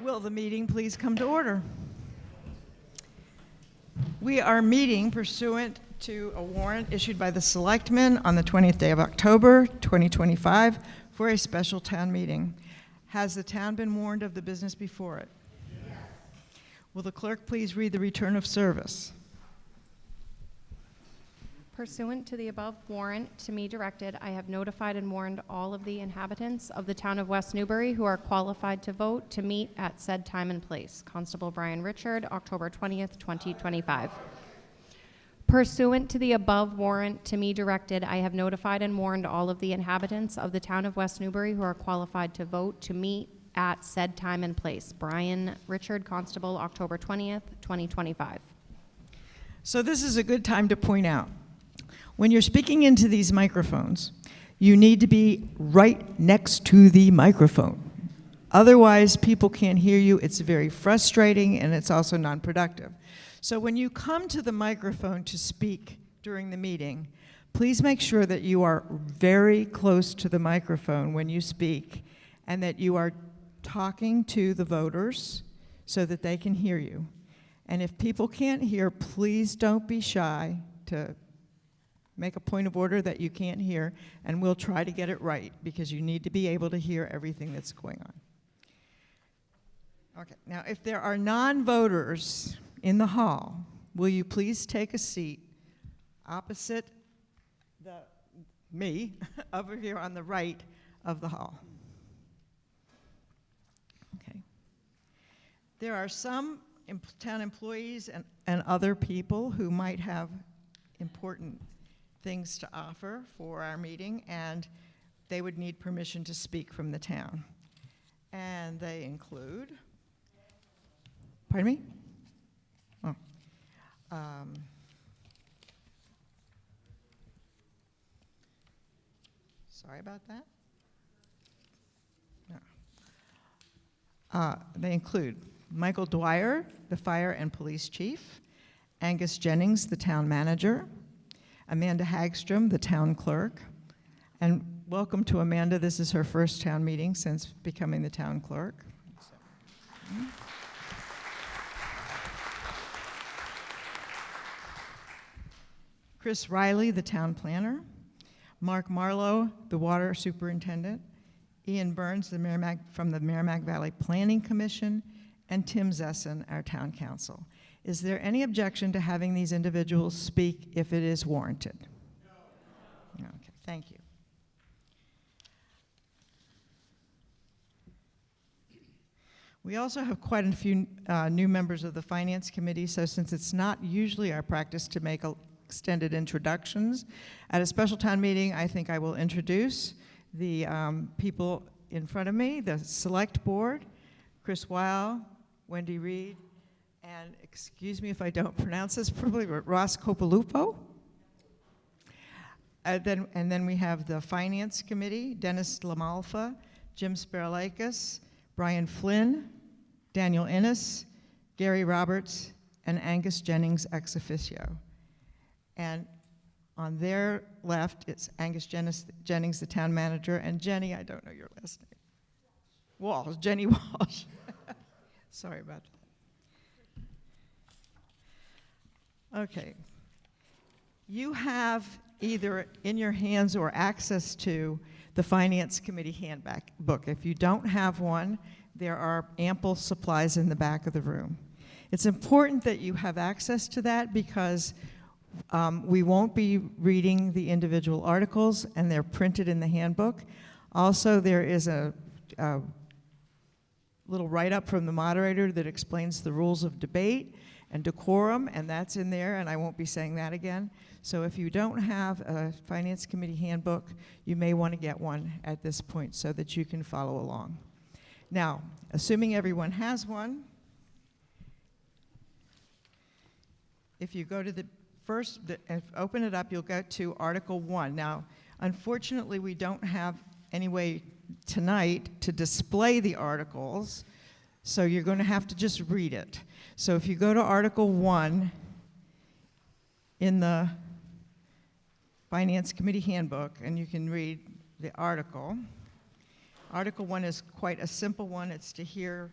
Will the meeting please come to order? We are meeting pursuant to a warrant issued by the Selectmen on the 20th day of October, 2025, for a special town meeting. Has the town been warned of the business before it? Yes. Will the clerk please read the return of service? Pursuant to the above warrant to me directed, I have notified and warned all of the inhabitants of the town of West Newbury who are qualified to vote to meet at said time and place. Constable Brian Richard, October 20th, 2025. Pursuant to the above warrant to me directed, I have notified and warned all of the inhabitants of the town of West Newbury who are qualified to vote to meet at said time and place. Brian Richard, Constable, October 20th, 2025. So this is a good time to point out, when you're speaking into these microphones, you need to be right next to the microphone. Otherwise, people can't hear you. It's very frustrating, and it's also non-productive. So when you come to the microphone to speak during the meeting, please make sure that you are very close to the microphone when you speak, and that you are talking to the voters so that they can hear you. And if people can't hear, please don't be shy to make a point of order that you can't hear, and we'll try to get it right, because you need to be able to hear everything that's going on. Okay, now if there are non-voters in the hall, will you please take a seat opposite me over here on the right of the hall? Okay. There are some town employees and other people who might have important things to offer for our meeting, and they would need permission to speak from the town. And they include, pardon me? Oh. Sorry about that. No. They include Michael Dwyer, the fire and police chief, Angus Jennings, the town manager, Amanda Hagstrom, the town clerk, and welcome to Amanda. This is her first town meeting since becoming the town clerk. Chris Riley, the town planner, Mark Marlowe, the water superintendent, Ian Burns, from the Merrimack Valley Planning Commission, and Tim Zesson, our town council. Is there any objection to having these individuals speak if it is warranted? No. Okay, thank you. We also have quite a few new members of the Finance Committee, so since it's not usually our practice to make extended introductions, at a special town meeting, I think I will introduce the people in front of me, the Select Board, Chris Weil, Wendy Reed, and excuse me if I don't pronounce this properly, but Ross Copalupo. And then we have the Finance Committee, Dennis Lamalfa, Jim Sparalakis, Brian Flynn, Daniel Innes, Gary Roberts, and Angus Jennings ex officio. And on their left, it's Angus Jennings, the town manager, and Jenny, I don't know your last name. Walsh, Jenny Walsh. Sorry about that. Okay. You have either in your hands or access to the Finance Committee handbook. If you don't have one, there are ample supplies in the back of the room. It's important that you have access to that because we won't be reading the individual articles, and they're printed in the handbook. Also, there is a little write-up from the moderator that explains the rules of debate and decorum, and that's in there, and I won't be saying that again. So if you don't have a Finance Committee handbook, you may want to get one at this point so that you can follow along. Now, assuming everyone has one, if you go to the first, open it up, you'll go to Article 1. Now, unfortunately, we don't have any way tonight to display the articles, so you're going to have to just read it. So if you go to Article 1 in the Finance Committee handbook, and you can read the article. Article 1 is quite a simple one. It's to hear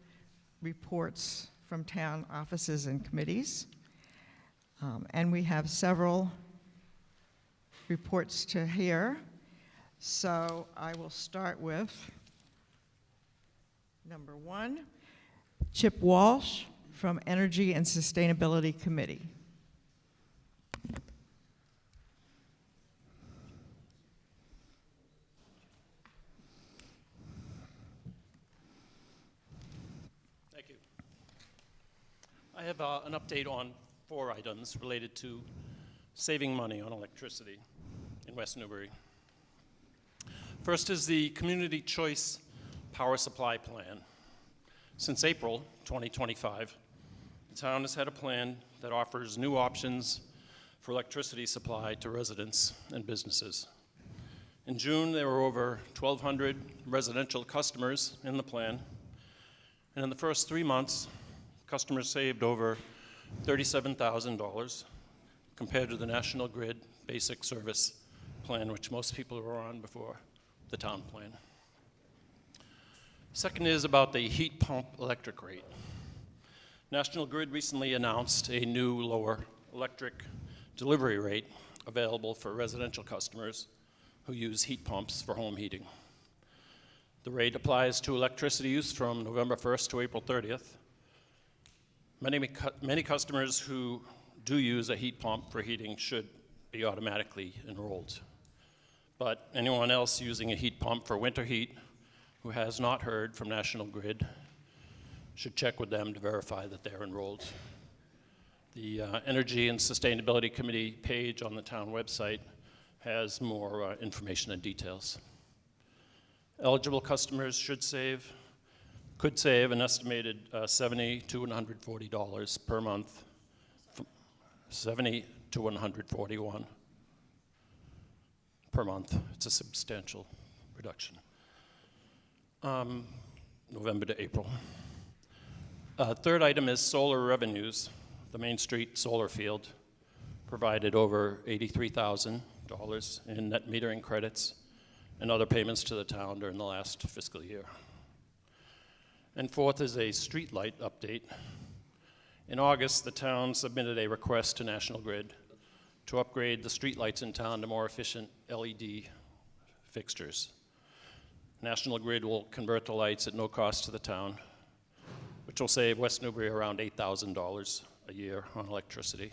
reports from town offices and committees. And we have several reports to hear. So I will start with number 1, Chip Walsh from Energy and Sustainability Committee. Thank you. I have an update on 4 items related to saving money on electricity in West Newbury. First is the Community Choice Power Supply Plan. Since April 2025, the town has had a plan that offers new options for electricity supply to residents and businesses. In June, there were over 1,200 residential customers in the plan, and in the first 3 months, customers saved over $37,000 compared to the National Grid Basic Service Plan, which most people were on before the town plan. Second is about the heat pump electric rate. National Grid recently announced a new lower electric delivery rate available for residential customers who use heat pumps for home heating. The rate applies to electricity use from November 1st to April 30th. Many customers who do use a heat pump for heating should be automatically enrolled. But anyone else using a heat pump for winter heat who has not heard from National Grid should check with them to verify that they're enrolled. The Energy and Sustainability Committee page on the town website has more information and details. Eligible customers could save an estimated $70 to $140 per month, $70 to $141 per month. It's a substantial reduction. November to April. Third item is solar revenues. The Main Street solar field provided over $83,000 in net metering credits and other payments to the town during the last fiscal year. And fourth is a street light update. In August, the town submitted a request to National Grid to upgrade the street lights in town to more efficient LED fixtures. National Grid will convert the lights at no cost to the town, which will save West Newbury around $8,000 a year on electricity.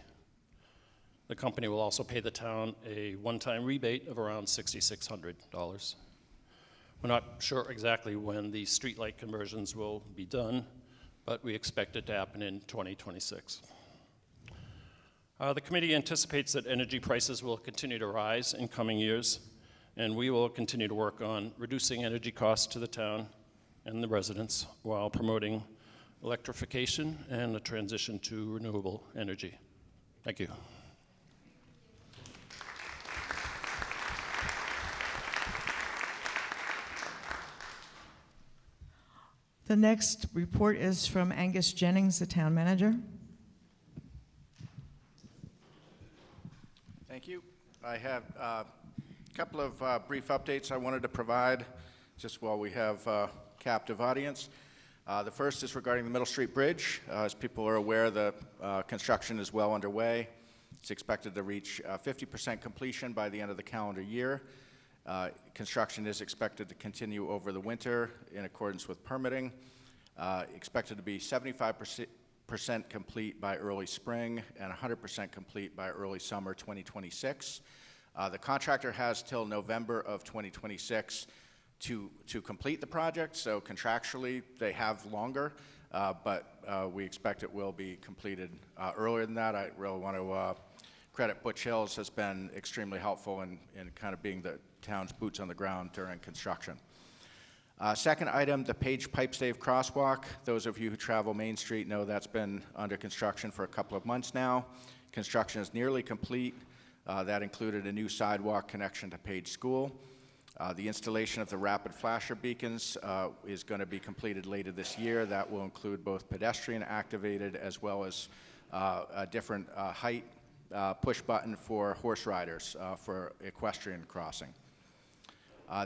The company will also pay the town a one-time rebate of around $6,600. We're not sure exactly when the streetlight conversions will be done, but we expect it to happen in 2026. The committee anticipates that energy prices will continue to rise in coming years, and we will continue to work on reducing energy costs to the town and the residents while promoting electrification and the transition to renewable energy. Thank you. The next report is from Angus Jennings, the town manager. Thank you. I have a couple of brief updates I wanted to provide just while we have a captive audience. The first is regarding the Middle Street Bridge. As people are aware, the construction is well underway. It's expected to reach 50% completion by the end of the calendar year. Construction is expected to continue over the winter in accordance with permitting. Expected to be 75% complete by early spring and 100% complete by early summer 2026. The contractor has till November of 2026 to complete the project, so contractually they have longer, but we expect it will be completed earlier than that. I really want to credit Butch Hills has been extremely helpful in kind of being the town's boots on the ground during construction. Second item, the Page Pipe Stave Crosswalk. Those of you who travel Main Street know that's been under construction for a couple of months now. Construction is nearly complete. That included a new sidewalk connection to Page School. The installation of the rapid flasher beacons is going to be completed later this year. That will include both pedestrian activated as well as a different height push button for horse riders for equestrian crossing.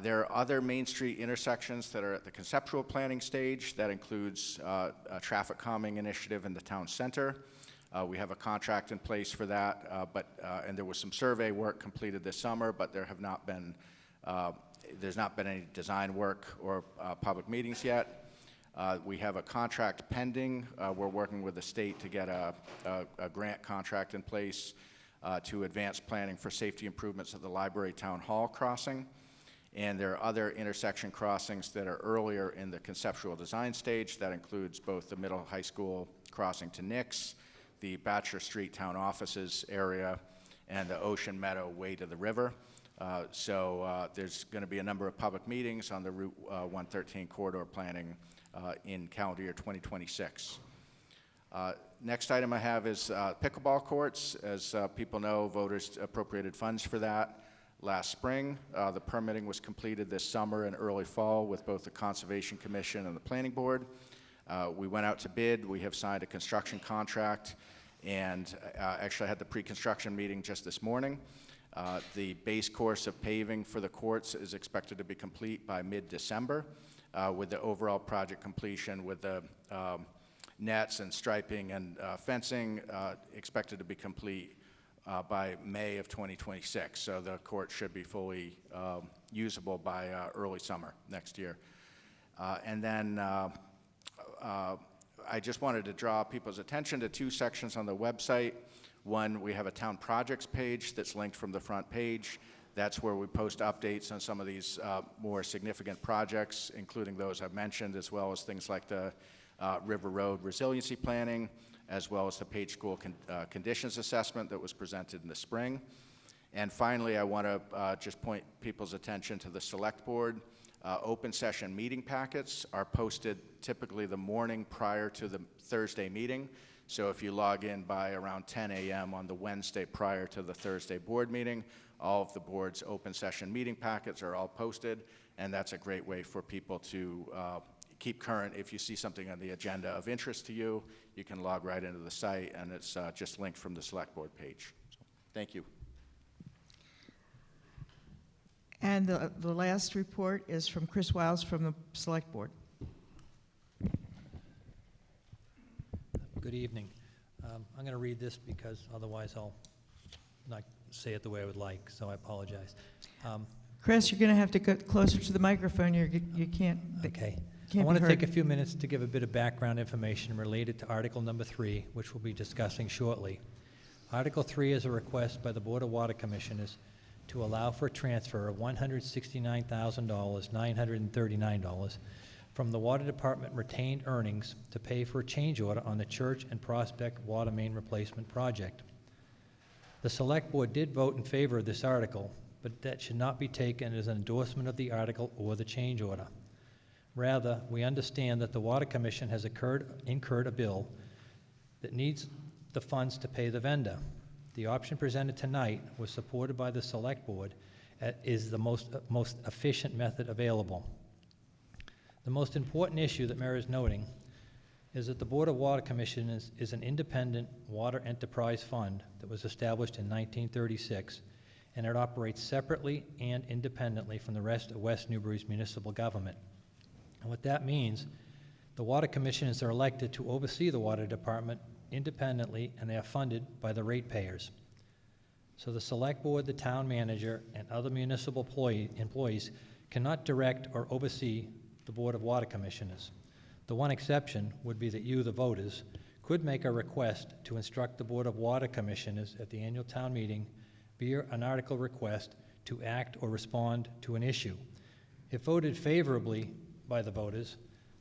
There are other Main Street intersections that are at the conceptual planning stage. That includes a traffic calming initiative in the town center. We have a contract in place for that, and there was some survey work completed this summer, but there's not been any design work or public meetings yet. We have a contract pending. We're working with the state to get a grant contract in place to advance planning for safety improvements at the Library Town Hall crossing. And there are other intersection crossings that are earlier in the conceptual design stage. That includes both the middle high school crossing to Nix, the Bachelor Street Town Offices area, and the Ocean Meadow way to the river. There's going to be a number of public meetings on the Route 113 corridor planning in calendar year 2026. Next item I have is pickleball courts. As people know, voters appropriated funds for that last spring. The permitting was completed this summer and early fall with both the Conservation Commission and the Planning Board. We went out to bid. We have signed a construction contract, and actually I had the pre-construction meeting just this morning. The base course of paving for the courts is expected to be complete by mid-December, with the overall project completion with the nets and striping and fencing expected to be complete by May of 2026. So the court should be fully usable by early summer next year. I just wanted to draw people's attention to two sections on the website. One, we have a town projects page that's linked from the front page. That's where we post updates on some of these more significant projects, including those I've mentioned, as well as things like the River Road resiliency planning, as well as the Page School conditions assessment that was presented in the spring. And finally, I want to just point people's attention to the Select Board. Open session meeting packets are posted typically the morning prior to the Thursday meeting. So if you log in by around 10 a.m. on the Wednesday prior to the Thursday board meeting, all of the board's open session meeting packets are all posted, and that's a great way for people to keep current. If you see something on the agenda of interest to you, you can log right into the site, and it's just linked from the Select Board page. So, thank you. And the last report is from Chris Wiles from the Select Board. Good evening. I'm going to read this because otherwise I'll not say it the way I would like, so I apologize. Chris, you're going to have to get closer to the microphone. You can't. Okay. Can't I want be to heard. take a few minutes to give a bit of background information related to Article number 3, which we'll be discussing shortly. Article 3 is a request by the Board of Water Commissioners to allow for a transfer of $169,939 from the Water Department retained earnings to pay for a change order on the Church and Prospect Water Main Replacement Project. The Select Board did vote in favor of this article, but that should not be taken as an endorsement of the article or the change order. Rather, we understand that the Water Commission has incurred a bill that needs the funds to pay the vendor. The option presented tonight was supported by the Select Board is the most efficient method available. The most important issue that merits noting is that the Board of Water Commission is an independent water enterprise fund that was established in 1936, and it operates separately and independently from the rest of West Newbury's municipal government. And what that means, the Water Commissioners are elected to oversee the Water Department independently, and they are funded by the ratepayers. So the Select Board, the Town Manager, and other municipal employees cannot direct or oversee the Board of Water Commissioners. The one exception would be that you, the voters, could make a request to instruct the Board of Water Commissioners at the annual town meeting via an article request to act or respond to an issue. If voted favorably by the voters,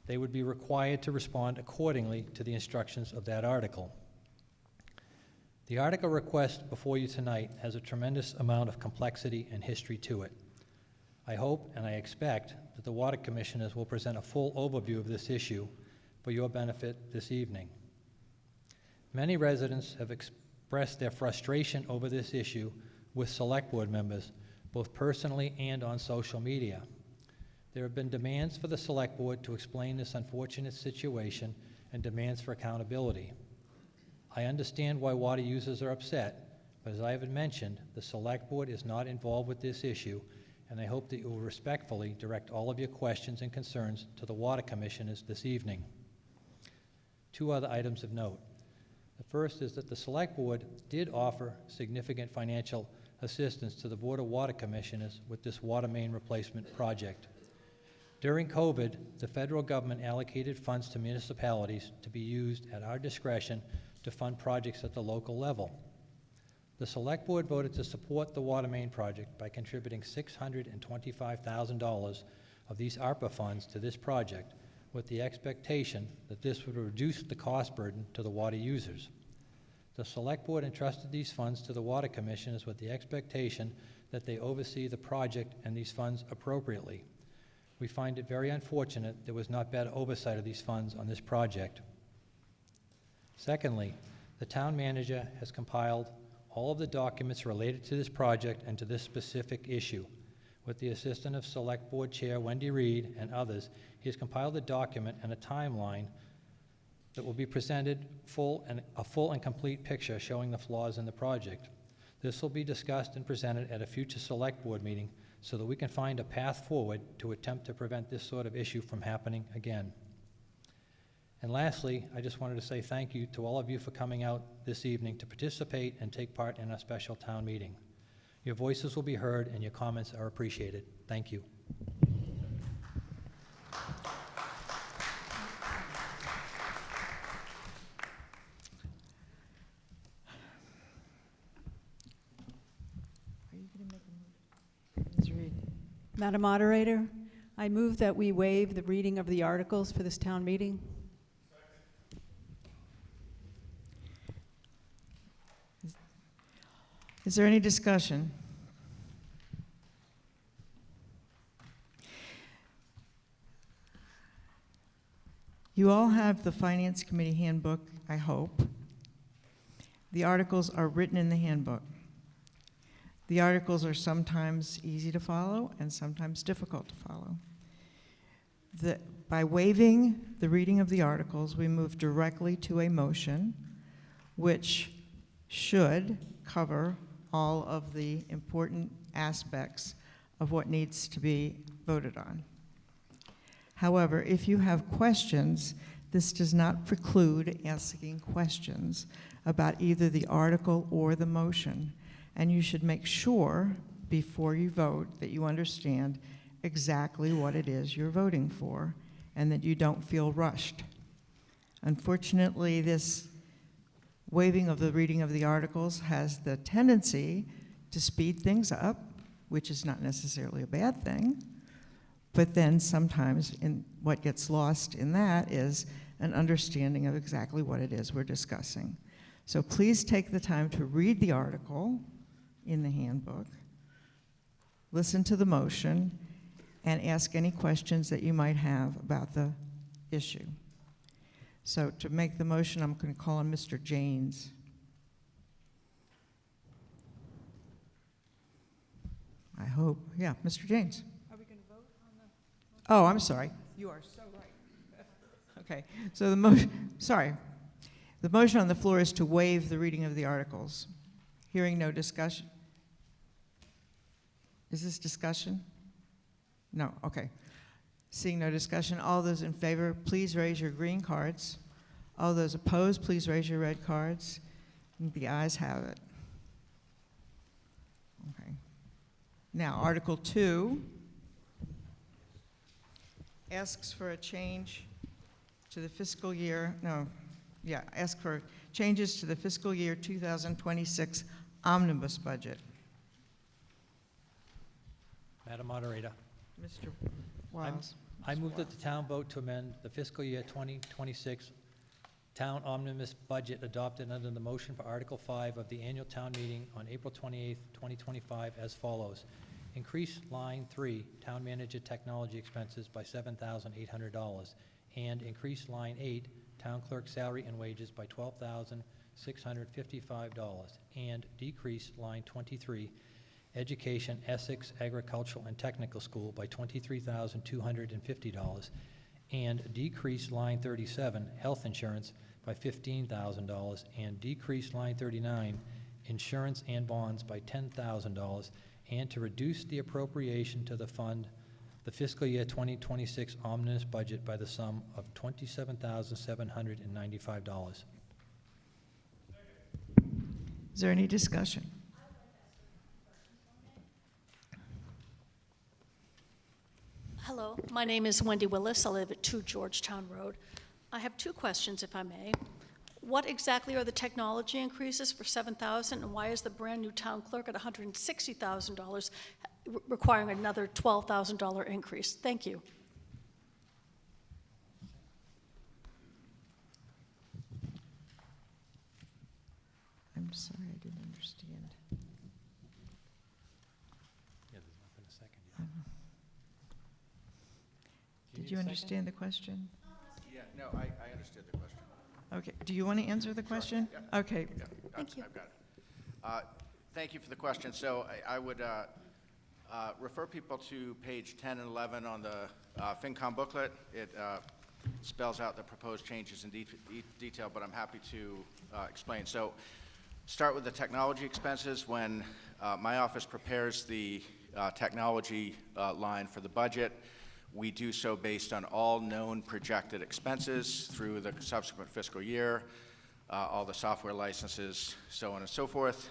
they would be required to respond accordingly to the instructions of that article. The article request before you tonight has a tremendous amount of complexity and history to it. I hope and I expect that the Water Commissioners will present a full overview of this issue for your benefit this evening. Many residents have expressed their frustration over this issue with Select Board members, both personally and on social media. There have been demands for the Select Board to explain this unfortunate situation and demands for accountability. I understand why water users are upset, but as I have mentioned, the Select Board is not involved with this issue, and I hope that you will respectfully direct all of your questions and concerns to the Water Commissioners this evening. 2 other items of note. The first is that the Select Board did offer significant financial assistance to the Board of Water Commissioners with this water main replacement project. During COVID, the federal government allocated funds to municipalities to be used at our discretion to fund projects at the local level. The Select Board voted to support the water main project by contributing $625,000 of these ARPA funds to this project, with the expectation that this would reduce the cost burden to the water users. The Select Board entrusted these funds to the Water Commissioners with the expectation that they oversee the project and these funds appropriately. We find it very unfortunate there was not better oversight of these funds on this project. Secondly, the town manager has compiled all of the documents related to this project and to this specific issue. With the assistance of Select Board Chair Wendy Reed and others, he has compiled a document and a timeline that will be presented a full and complete picture showing the flaws in the project. This will be discussed and presented at a future Select Board meeting so that we can find a path forward to attempt to prevent this sort of issue from happening again. And lastly, I just wanted to say thank you to all of you for coming out this evening to participate and take part in our special town meeting. Your voices will be heard and your comments are appreciated. Thank you. Ms. Reed. Madam Moderator, I move that we waive the reading of the articles for this town meeting. Is there any discussion? You all have the Finance Committee handbook, I hope. The articles are written in the handbook. The articles are sometimes easy to follow and sometimes difficult to follow. By waiving the reading of the articles, we move directly to a motion which should cover all of the important aspects of what needs to be voted on. However, if you have questions, this does not preclude asking questions about either the article or the motion. And you should make sure before you vote that you understand exactly what it is you're voting for and that you don't feel rushed. Unfortunately, this waiving of the reading of the articles has the tendency to speed things up, which is not necessarily a bad thing, but then sometimes what gets lost in that is an understanding of exactly what it is we're discussing. So please take the time to read the article in the handbook, listen to the motion, and ask any questions that you might have about the issue. So to make the motion, I'm going to call on Mr. Janes. I hope. Yeah, Mr. Janes. Are we going to vote on the? Oh, I'm sorry. You are so right. Okay, so the motion on the floor is to waive the reading of the articles. Hearing no discussion. Is this discussion? No, okay. Seeing no discussion, all those in favor, please raise your green cards. All those opposed, please raise your red cards. The ayes have it. Okay. Now, Article 2 asks for a change to the fiscal year, ask for changes to the fiscal year 2026 omnibus budget. Madam Moderator, Mr. Wiles. I move that the town vote to amend the fiscal year 2026 town omnibus budget adopted under the motion for Article 5 of the annual town meeting on April 28, 2025 as follows. Increase line 3, town manager technology expenses by $7,800 and increase line 8, town clerk salary and wages by $12,655 and decrease line 23, Education, Essex Agricultural and Technical School by $23,250 and decrease line 37, Health Insurance, by $15,000 and decrease line 39, Insurance and Bonds by $10,000 and to reduce the appropriation to the fund the fiscal year 2026 omnibus budget by the sum of $27,795. Is there any discussion? Hello, my name is Wendy Willis. I live at 2 Georgetown Road. I have two questions, if I may. What exactly are the technology increases for $7,000, and why is the brand-new town clerk at $160,000 requiring another $12,000 increase? Thank you. I'm sorry, I didn't understand. Yeah, there's not been a second yet. Did you understand the question? Yeah, no, I understood the question. Okay, do you want to answer the question? yeah. Okay, Yeah, Thank you. I've got it. Thank you for the question. So I would refer people to page 10 and 11 on the FinCom booklet. It spells out the proposed changes in detail, but I'm happy to explain. So start with the technology expenses. When my office prepares the technology line for the budget, we do so based on all known projected expenses through the subsequent fiscal year, all the software licenses, so on and so forth.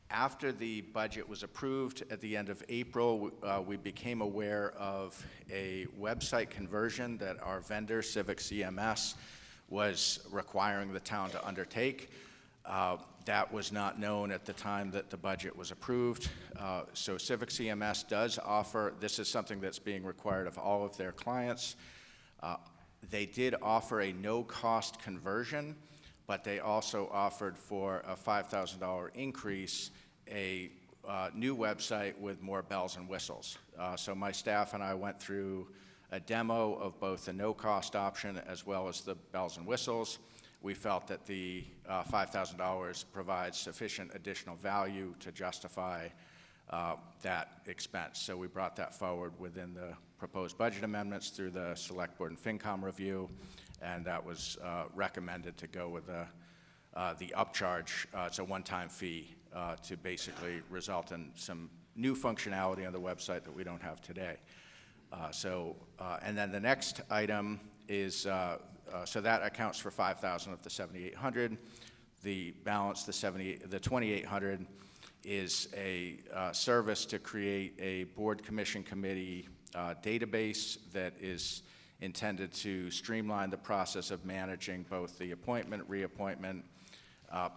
After the budget was approved at the end of April, we became aware of a website conversion that our vendor, Civic CMS, was requiring the town to undertake. That was not known at the time that the budget was approved. So Civic CMS does offer, this is something that's being required of all of their clients. They did offer a no-cost conversion, but they also offered for a $5,000 increase a new website with more bells and whistles. So my staff and I went through a demo of both the no-cost option as well as the bells and whistles. We felt that the $5,000 provides sufficient additional value to justify that expense. So we brought that forward within the proposed budget amendments through the Select Board and FinCom review, and that was recommended to go with the upcharge. It's a one-time fee to basically result in some new functionality on the website that we don't have today. And then the next item is, so that accounts for $5,000 of the $7,800. The balance, the $2,800, is a service to create a board commission committee database that is intended to streamline the process of managing both the appointment, reappointment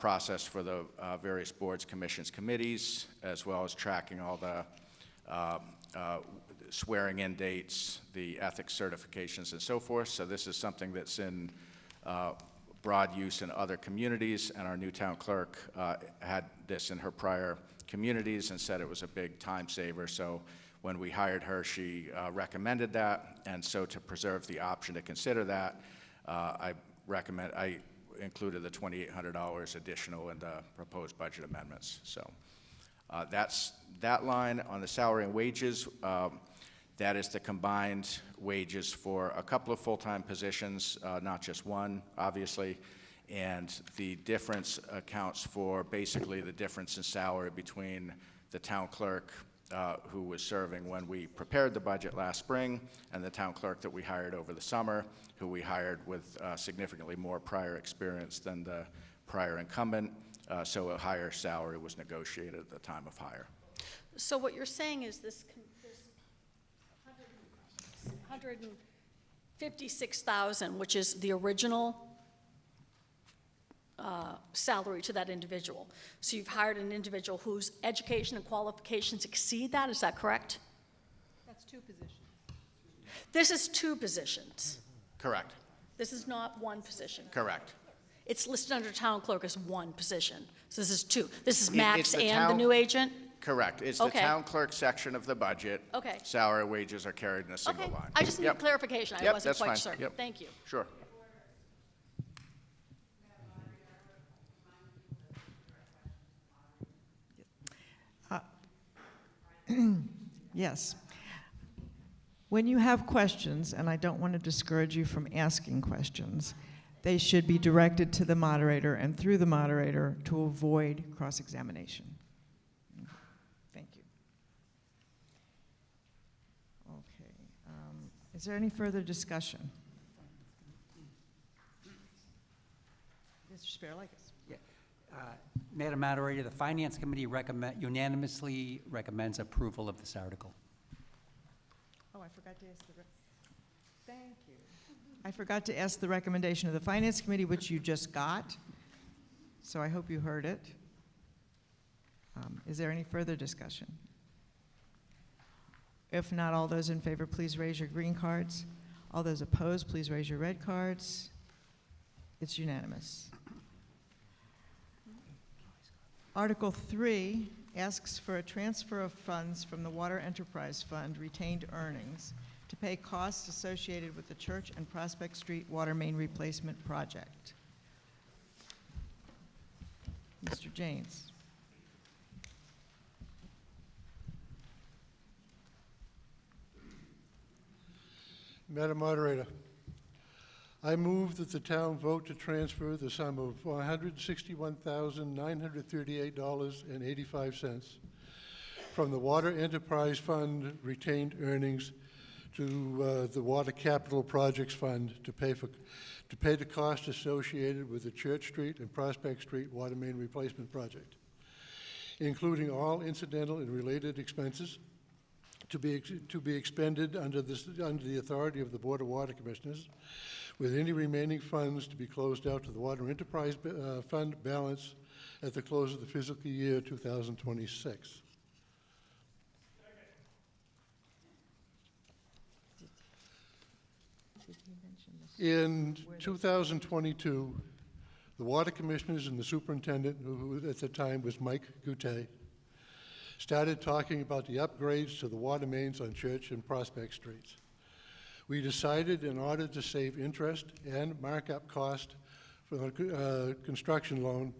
process for the various boards, commissions, committees, as well as tracking all the swearing-in dates, the ethics certifications, and so forth. So this is something that's in broad use in other communities, and our new town clerk had this in her prior communities and said it was a big time saver. So when we hired her, she recommended that, and so to preserve the option to consider that, I included the $2,800 additional in the proposed budget amendments. So that's that line. On the salary and wages, that is the combined wages for a couple of full-time positions, not just one, obviously, and the difference accounts for basically the difference in salary between the town clerk who was serving when we prepared the budget last spring, and the town clerk that we hired over the summer, who we hired with significantly more prior experience than the prior incumbent, so a higher salary was negotiated at the time of hire. So what you're saying is this 156,000, which is the original salary to that individual. So you've hired an individual whose education and qualifications exceed that, is that correct? That's two positions. This is two positions. Correct. This is not one position. Correct. It's listed under town clerk as one position. So this is two. This is It's Max the and the town- new agent? Correct. It's the Okay. town clerk section of the budget. Okay. Salary and wages are carried in a single Okay, line. I just need Yep. clarification. I Yep, wasn't that's quite fine. certain. Yep. Thank you. Sure. yes. When you have questions, and I don't want to discourage you from asking questions, they should be directed to the moderator and through the moderator to avoid cross-examination. Is there any further discussion? Mr. Spurlikis. Yeah. Madam Moderator, the Finance Committee unanimously recommends approval of this article. Oh, I forgot to ask thank you. I forgot to ask the recommendation of the Finance Committee, which you just got, so I hope you heard it. Is there any further discussion? If not, all those in favor, please raise your green cards. All those opposed, please raise your red cards. It's unanimous. Article 3 asks for a transfer of funds from the Water Enterprise Fund retained earnings to pay costs associated with the Church and Prospect Street water main replacement project. Mr. Janes. Madam Moderator, I move that the town vote to transfer the sum of $161,938.85 from the Water Enterprise Fund retained earnings to the Water Capital Projects Fund to pay the cost associated with the Church Street and Prospect Street water main replacement project, including all incidental and related expenses to be expended under the authority of the Board of Water Commissioners, with any remaining funds to be closed out to the Water Enterprise Fund balance at the close of the fiscal year 2026. In 2022, the Water Commissioners and the Superintendent, who at the time was Mike Goutet, started talking about the upgrades to the water mains on Church and Prospect Streets. We decided, in order to save interest and markup cost for the construction loan,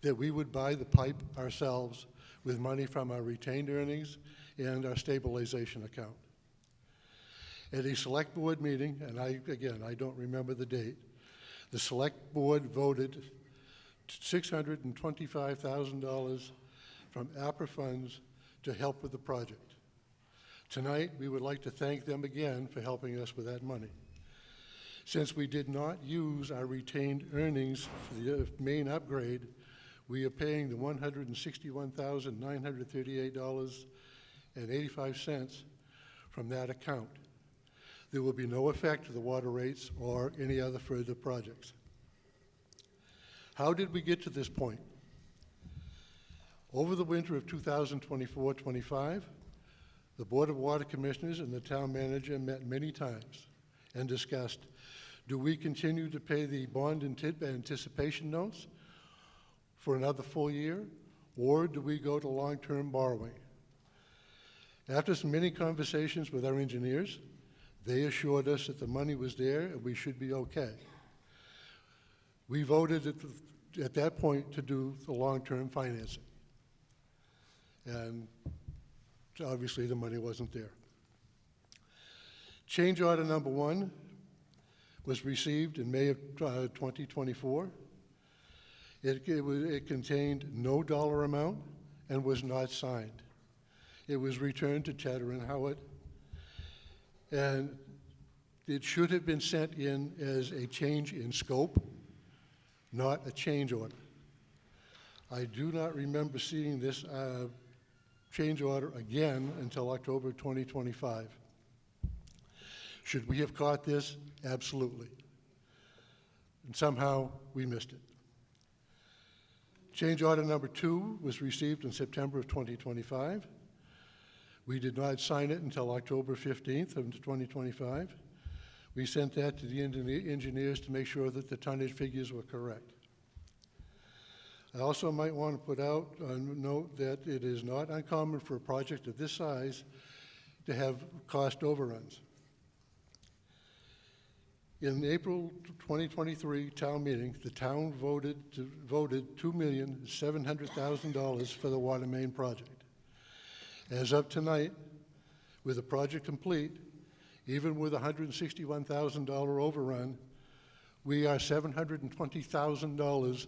that we would buy the pipe ourselves with money from our retained earnings and our stabilization account. At a select board meeting, and I don't remember the date, the select board voted $625,000 from APRA funds to help with the project. Tonight, we would like to thank them again for helping us with that money. Since we did not use our retained earnings for the main upgrade, we are paying the $161,938.85 from that account. There will be no effect to the water rates or any other further projects. How did we get to this point? Over the winter of 2024-25, the Board of Water Commissioners and the town manager met many times and discussed, do we continue to pay the bond anticipation notes for another full year, or do we go to long-term borrowing? After some many conversations with our engineers, they assured us that the money was there and we should be okay. We voted at that point to do the long-term financing. And obviously the money wasn't there. Change order number 1 was received in May of 2024. It contained no dollar amount and was not signed. It was returned to Chatter and Howard, and it should have been sent in as a change in scope, not a change order. I do not remember seeing this change order again until October 2025. Should we have caught this? Absolutely. And somehow we missed it. Change order number 2 was received in September of 2025. We did not sign it until October 15th of 2025. We sent that to the engineers to make sure that the tonnage figures were correct. I also might want to put out a note that it is not uncommon for a project of this size to have cost overruns. In April 2023 town meeting, the town voted $2,700,000 for the water main project. As of tonight, with the project complete, even with a $161,000 overrun, we are $720,000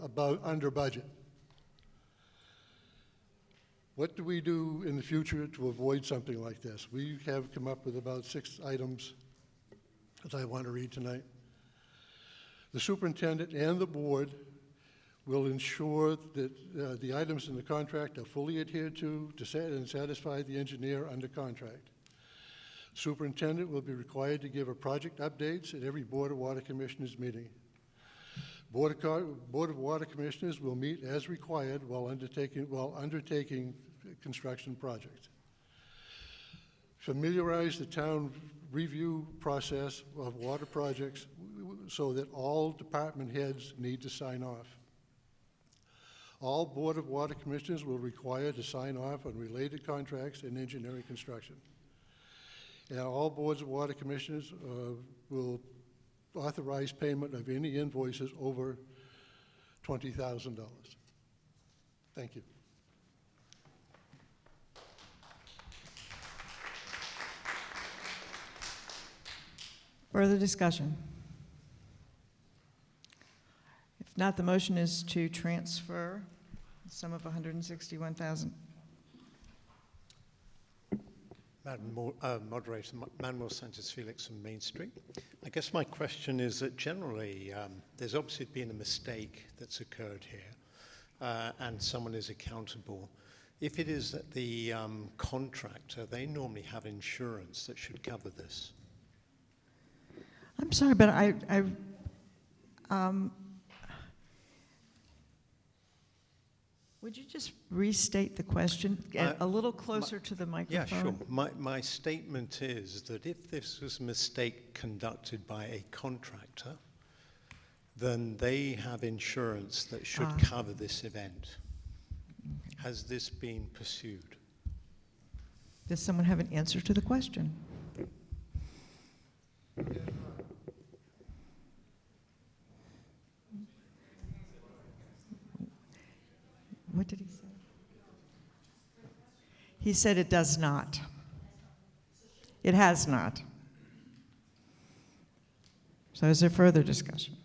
about under budget. What do we do in the future to avoid something like this? We have come up with about 6 items that I want to read tonight. The superintendent and the board will ensure that the items in the contract are fully adhered to and satisfy the engineer under contract. Superintendent will be required to give a project updates at every Board of Water Commissioners meeting. Board of Water Commissioners will meet as required while undertaking construction projects. Familiarize the town review process of water projects so that all department heads need to sign off. All Board of Water Commissioners will require to sign off on related contracts in engineering construction. And all Boards of Water Commissioners will authorize payment of any invoices over $20,000. Thank you. Further discussion? If not, the motion is to transfer the sum of $161,000. Madam Moderator, Manuel Sanchez Felix from Main Street. I guess my question is that generally there's obviously been a mistake that's occurred here and someone is accountable. If it is that the contractor, they normally have insurance that should cover this. I'm sorry, but would you just restate the question? Get a little closer to the microphone. Yeah, sure. My statement is that if this was a mistake conducted by a contractor, then they have insurance that should cover this event. Has this been pursued? Does someone have an answer to the question? What did he say? He said it does not. It has not. So is there further discussion?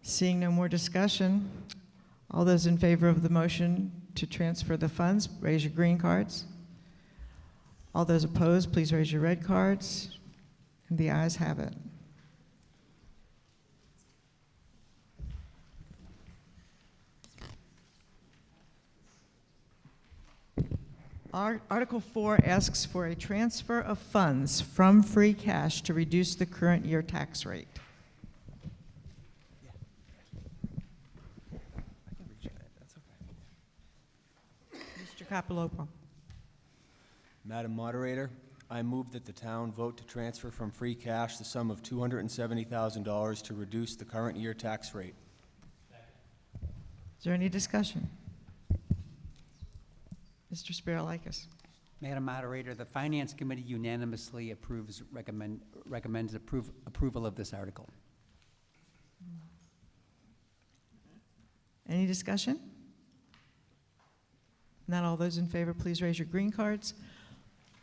Seeing no more discussion, all those in favor of the motion to transfer the funds, raise your green cards. All those opposed, please raise your red cards. And the ayes have it. Article 4 asks for a transfer of funds from free cash to reduce the current year tax rate. Mr. Capilopoulos. Madam Moderator, I move that the town vote to transfer from free cash the sum of $270,000 to reduce the current year tax rate. Is there any discussion? Mr. Spiralikas. Madam Moderator, the Finance Committee unanimously recommends approval of this article. Any discussion? Not all those in favor, please raise your green cards.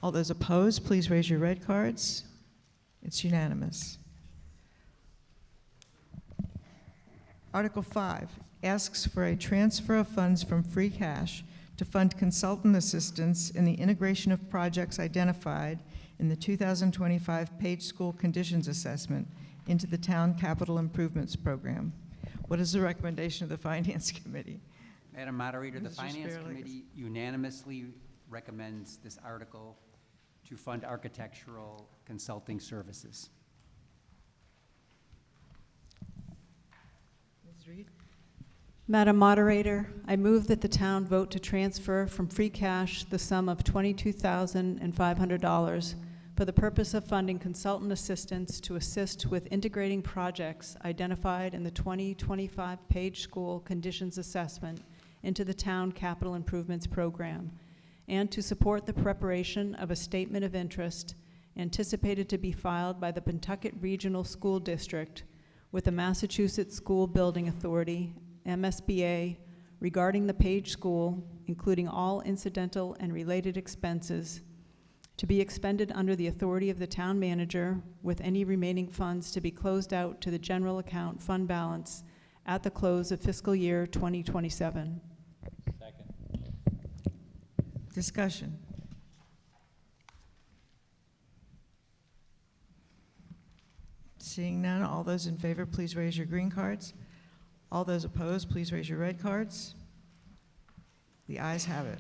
All those opposed, please raise your red cards. It's unanimous. Article 5 asks for a transfer of funds from free cash to fund consultant assistance in the integration of projects identified in the 2025 Page School Conditions Assessment into the Town Capital Improvements Program. What is the recommendation of the Finance Committee? Madam Moderator, the Mr. Finance Spiralikas. Committee unanimously recommends this article to fund architectural consulting services. Ms. Reed? Madam Moderator, I move that the town vote to transfer from free cash the sum of $22,500 for the purpose of funding consultant assistance to assist with integrating projects identified in the 2025 Page School Conditions Assessment into the Town Capital Improvements Program, and to support the preparation of a statement of interest anticipated to be filed by the Pentucket Regional School District with the Massachusetts School Building Authority, MSBA, regarding the Page School, including all incidental and related expenses, to be expended under the authority of the town manager, with any remaining funds to be closed out to the general account fund balance at the close of fiscal year 2027. Second. Discussion. Seeing none, all those in favor, please raise your green cards. All those opposed, please raise your red cards. The ayes have it.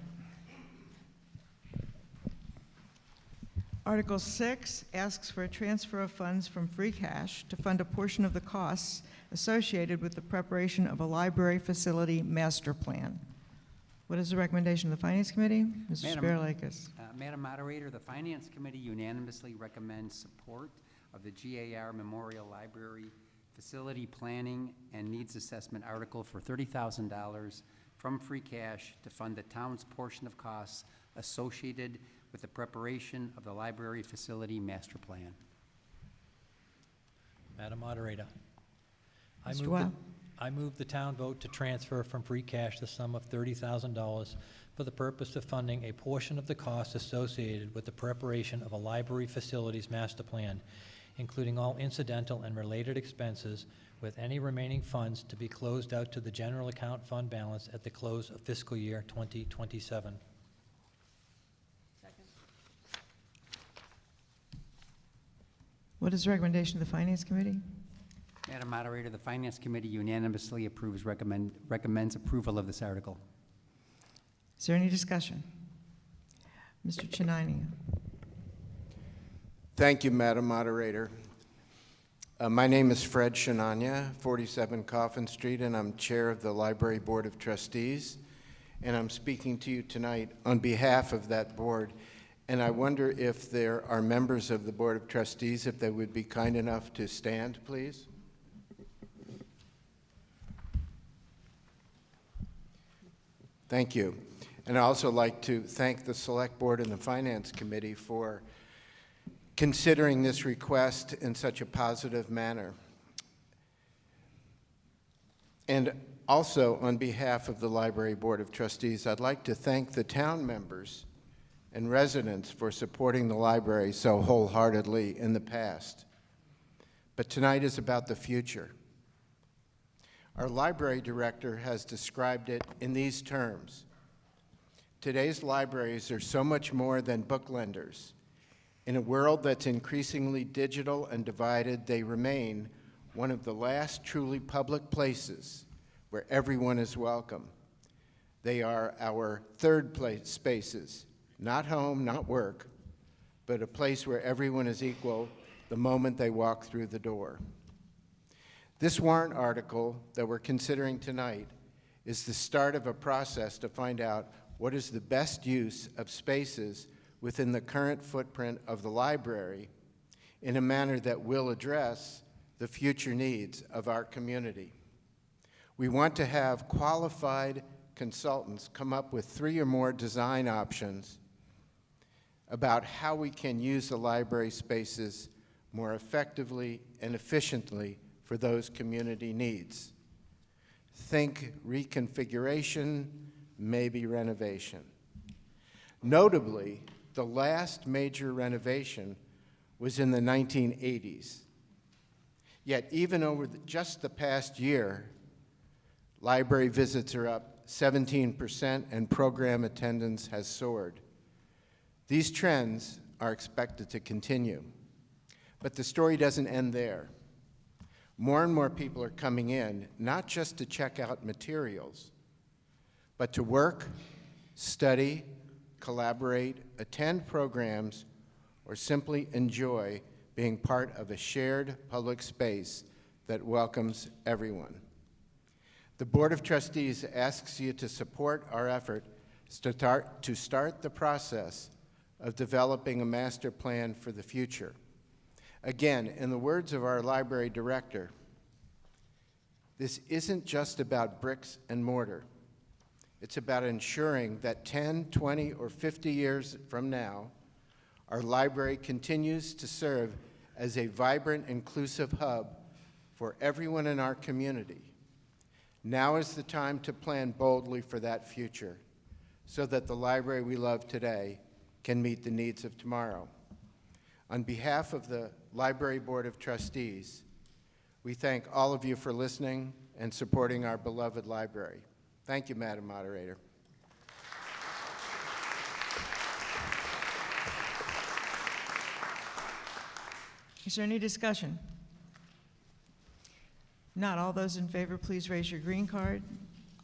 Article 6 asks for a transfer of funds from free cash to fund a portion of the costs associated with the preparation of a library facility master plan. What is the recommendation of the Finance Committee? Mr. Madam- Spirlikis. Madam Moderator, the Finance Committee unanimously recommends support of the GAR Memorial Library Facility Planning and Needs Assessment article for $30,000 from free cash to fund the town's portion of costs associated with the preparation of the library facility master plan. Madam Moderator, Mr. Wow. I move the town vote to transfer from free cash the sum of $30,000 for the purpose of funding a portion of the costs associated with the preparation of a library facilities master plan, including all incidental and related expenses, with any remaining funds to be closed out to the general account fund balance at the close of fiscal year 2027. What is the recommendation of the Finance Committee? Madam Moderator, the Finance Committee unanimously recommends approval of this article. Is there any discussion? Mr. Chinani. Thank you, Madam Moderator. My name is Fred Shinanya, 47 Coffin Street, and I'm Chair of the Library Board of Trustees. And I'm speaking to you tonight on behalf of that board. And I wonder if there are members of the Board of Trustees, if they would be kind enough to stand, please. Thank you. And I'd also like to thank the Select Board and the Finance Committee for considering this request in such a positive manner. And also, on behalf of the Library Board of Trustees, I'd like to thank the town members and residents for supporting the library so wholeheartedly in the past. But tonight is about the future. Our library director has described it in these terms. Today's libraries are so much more than book lenders. In a world that's increasingly digital and divided, they remain one of the last truly public places where everyone is welcome. They are our third place spaces, not home, not work, but a place where everyone is equal the moment they walk through the door. This warrant article that we're considering tonight is the start of a process to find out what is the best use of spaces within the current footprint of the library in a manner that will address the future needs of our community. We want to have qualified consultants come up with 3 or more design options about how we can use the library spaces more effectively and efficiently for those community needs. Think reconfiguration, maybe renovation. Notably, the last major renovation was in the 1980s. Yet even over just the past year, library visits are up 17% and program attendance has soared. These trends are expected to continue. But the story doesn't end there. More and more people are coming in, not just to check out materials, but to work, study, collaborate, attend programs, or simply enjoy being part of a shared public space that welcomes everyone. The Board of Trustees asks you to support our effort to start the process of developing a master plan for the future. Again, in the words of our library director, this isn't just about bricks and mortar. It's about ensuring that 10, 20, or 50 years from now, our library continues to serve as a vibrant, inclusive hub for everyone in our community. Now is the time to plan boldly for that future so that the library we love today can meet the needs of tomorrow. On behalf of the Library Board of Trustees, we thank all of you for listening and supporting our beloved library. Thank you, Madam Moderator. Is there any discussion? Not all those in favor, please raise your green card.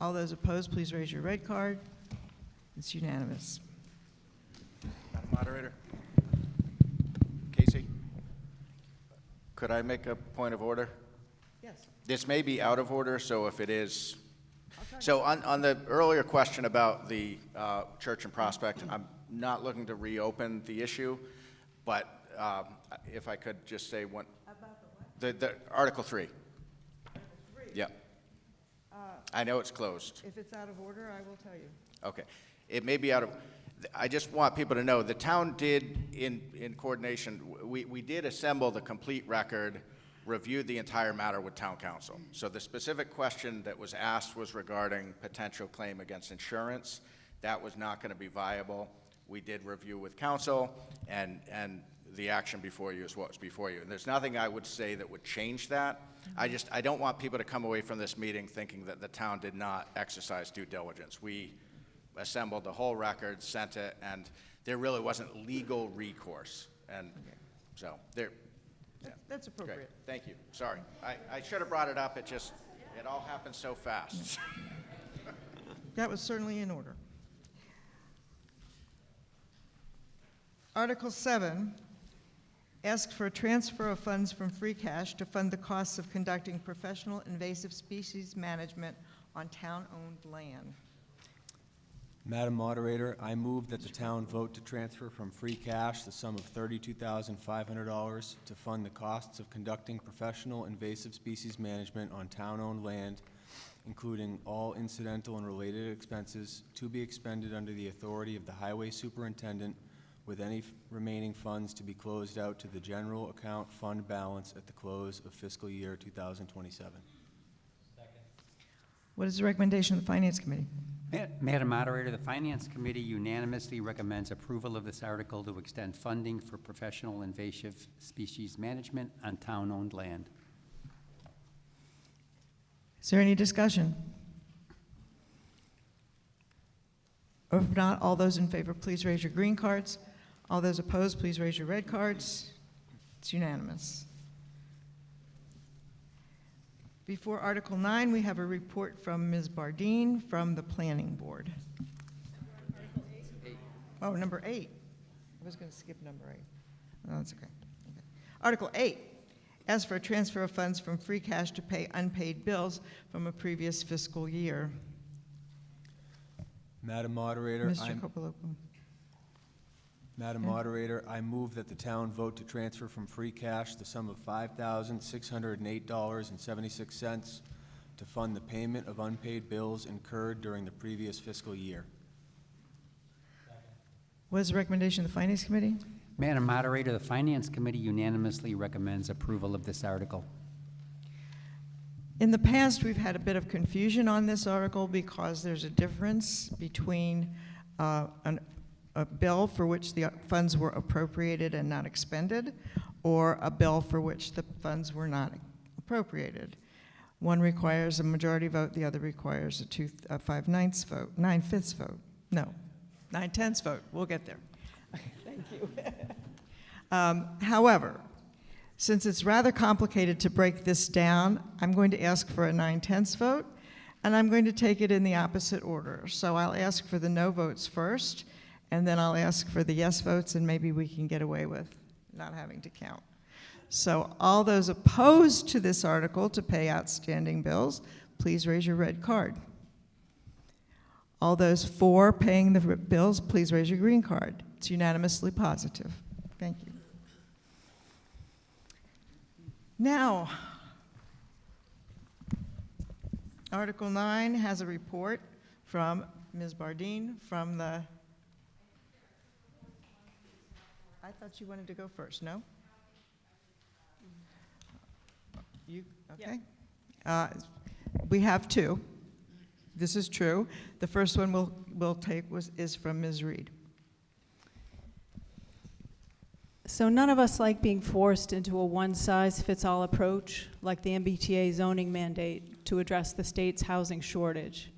All those opposed, please raise your red card. It's unanimous. Madam Moderator? Casey? Could I make a point of order? Yes. This may be out of order, so if it is, so on the earlier question about the Church and Prospect, I'm not looking to reopen the issue, but if I could just say one. About the what? The Article 3. Article 3? Yeah. I know it's closed. If it's out of order, I will tell you. Okay. It may be out of, I just want people to know, the town did, in coordination, we did assemble the complete record, reviewed the entire matter with town council. So the specific question that was asked was regarding potential claim against insurance. That was not going to be viable. We did review with council, and the action before you is what's before you. And there's nothing I would say that would change that. I don't want people to come away from this meeting thinking that the town did not exercise due diligence. We assembled the whole record, sent it, and there really wasn't legal recourse. And so there. Yeah. That's appropriate. Great. Thank you. Sorry. I should have brought it up. It all happened so fast. That was certainly in order. Article 7 asks for a transfer of funds from free cash to fund the costs of conducting professional invasive species management on town-owned land. Madam Moderator, I move that the town vote to transfer from free cash the sum of $32,500 to fund the costs of conducting professional invasive species management on town-owned land, including all incidental and related expenses to be expended under the authority of the highway superintendent, with any remaining funds to be closed out to the general account fund balance at the close of fiscal year 2027. What is the recommendation of the Finance Committee? Madam Moderator, the Finance Committee unanimously recommends approval of this article to extend funding for professional invasive species management on town-owned land. Is there any discussion? Or if not, all those in favor, please raise your green cards. All those opposed, please raise your red cards. It's unanimous. Before Article 9, we have a report from Ms. Bardine from the Planning Board. Oh, number 8. I was going to skip number 8. No, that's okay. Article 8 asks for a transfer of funds from free cash to pay unpaid bills from a previous fiscal year. Madam Moderator, Mr. Coppola. Madam Moderator, I move that the town vote to transfer from free cash the sum of $5,608.76 to fund the payment of unpaid bills incurred during the previous fiscal year. What is the recommendation of the Finance Committee? Madam Moderator, the Finance Committee unanimously recommends approval of this article. In the past, we've had a bit of confusion on this article because there's a difference between a bill for which the funds were appropriated and not expended, or a bill for which the funds were not appropriated. One requires a majority vote, the other requires a 5/9 vote, 9/5 vote. No, 9/10 vote. We'll get there. Thank you. However, since it's rather complicated to break this down, I'm going to ask for a 9/10 vote, and I'm going to take it in the opposite order. So I'll ask for the no votes first, and then I'll ask for the yes votes, and maybe we can get away with not having to count. So all those opposed to this article to pay outstanding bills, please raise your red card. All those for paying the bills, please raise your green card. It's unanimously positive. Thank you. Now, Article 9 has a report from Ms. Bardine from the... I thought you wanted to go first, no? You, okay. We have two. This is true. The first one we'll take is from Ms. Reed. So none of us like being forced into a one-size-fits-all approach like the MBTA zoning mandate to address the state's housing shortage.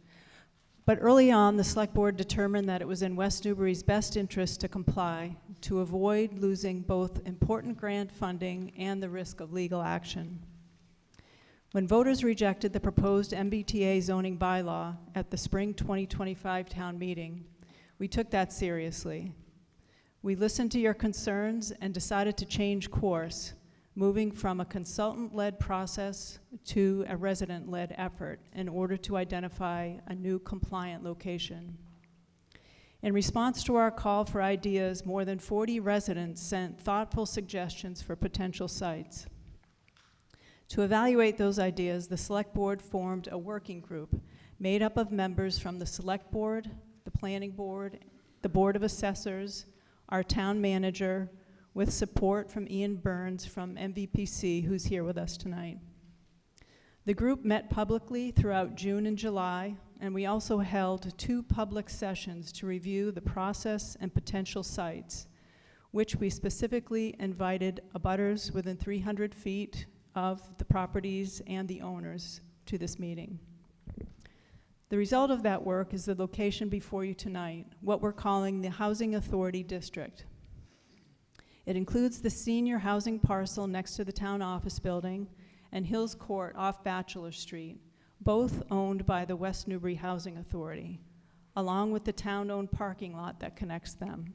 But early on, the Select Board determined that it was in West Newbury's best interest to comply to avoid losing both important grant funding and the risk of legal action. When voters rejected the proposed MBTA zoning bylaw at the spring 2025 town meeting, we took that seriously. We listened to your concerns and decided to change course, moving from a consultant-led process to a resident-led effort in order to identify a new compliant location. In response to our call for ideas, more than 40 residents sent thoughtful suggestions for potential sites. To evaluate those ideas, the Select Board formed a working group made up of members from the Select Board, the Planning Board, the Board of Assessors, our town manager, with support from Ian Burns from MVPC, who's here with us tonight. The group met publicly throughout June and July, and we also held 2 public sessions to review the process and potential sites, which we specifically invited abutters within 300 feet of the properties and the owners to this meeting. The result of that work is the location before you tonight, what we're calling the Housing Authority District. It includes the senior housing parcel next to the town office building and Hills Court off Bachelor Street, both owned by the West Newbury Housing Authority, along with the town-owned parking lot that connects them.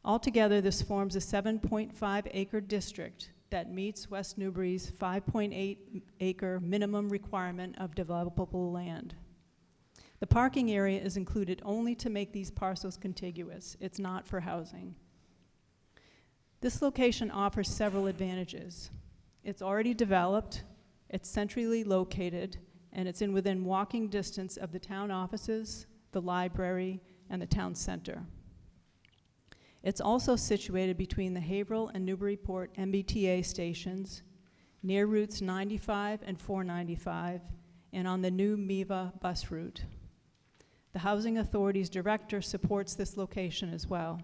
Altogether, this forms a 7.5-acre district that meets West Newbury's 5.8-acre minimum requirement of developable land. The parking area is included only to make these parcels contiguous. It's not for housing. This location offers several advantages. It's already developed, it's centrally located, and it's within walking distance of the town offices, the library, and the town center. It's also situated between the Haverhill and Newburyport MBTA stations, near routes 95 and 495, and on the new MEVA bus route. The Housing Authority's director supports this location as well.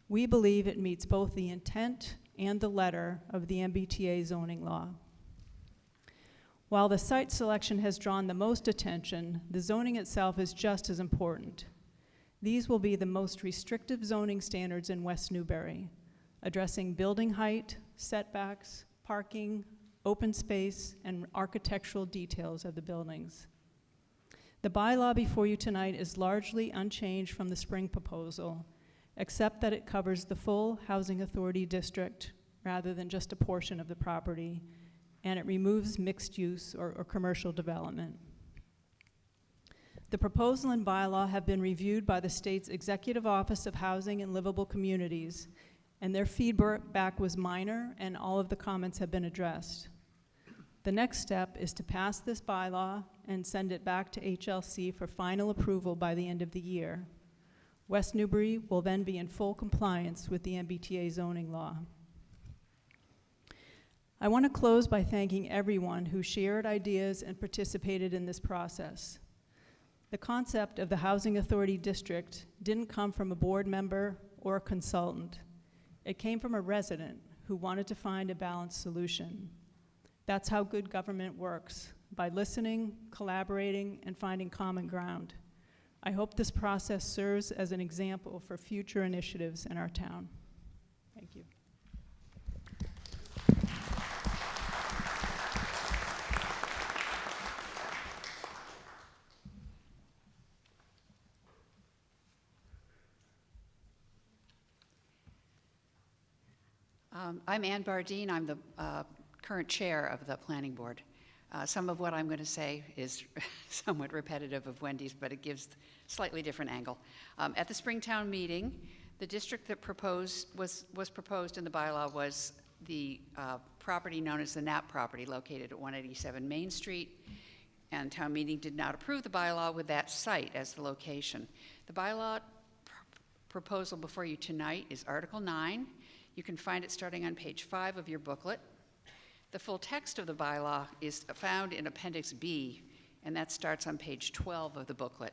We believe it meets both the intent and the letter of the MBTA zoning law. While the site selection has drawn the most attention, the zoning itself is just as important. These will be the most restrictive zoning standards in West Newbury, addressing building height, setbacks, parking, open space, and architectural details of the buildings. The bylaw before you tonight is largely unchanged from the spring proposal, except that it covers the full Housing Authority district rather than just a portion of the property, and it removes mixed use or commercial development. The proposal and bylaw have been reviewed by the state's Executive Office of Housing and Livable Communities, and their feedback was minor, and all of the comments have been addressed. The next step is to pass this bylaw and send it back to HLC for final approval by the end of the year. West Newbury will then be in full compliance with the MBTA zoning law. I want to close by thanking everyone who shared ideas and participated in this process. The concept of the Housing Authority District didn't come from a board member or a consultant. It came from a resident who wanted to find a balanced solution. That's how good government works, by listening, collaborating, and finding common ground. I hope this process serves as an example for future initiatives in our town. Thank you. I'm Ann Bardine. I'm the current chair of the planning board. Some of what I'm going to say is somewhat repetitive of Wendy's, but it gives a slightly different angle. At the Springtown meeting, the district that was proposed in the bylaw was the property known as the Knapp property, located at 187 Main Street, and town meeting did not approve the bylaw with that site as the location. The bylaw proposal before you tonight is Article 9. You can find it starting on page 5 of your booklet. The full text of the bylaw is found in Appendix B, and that starts on page 12 of the booklet.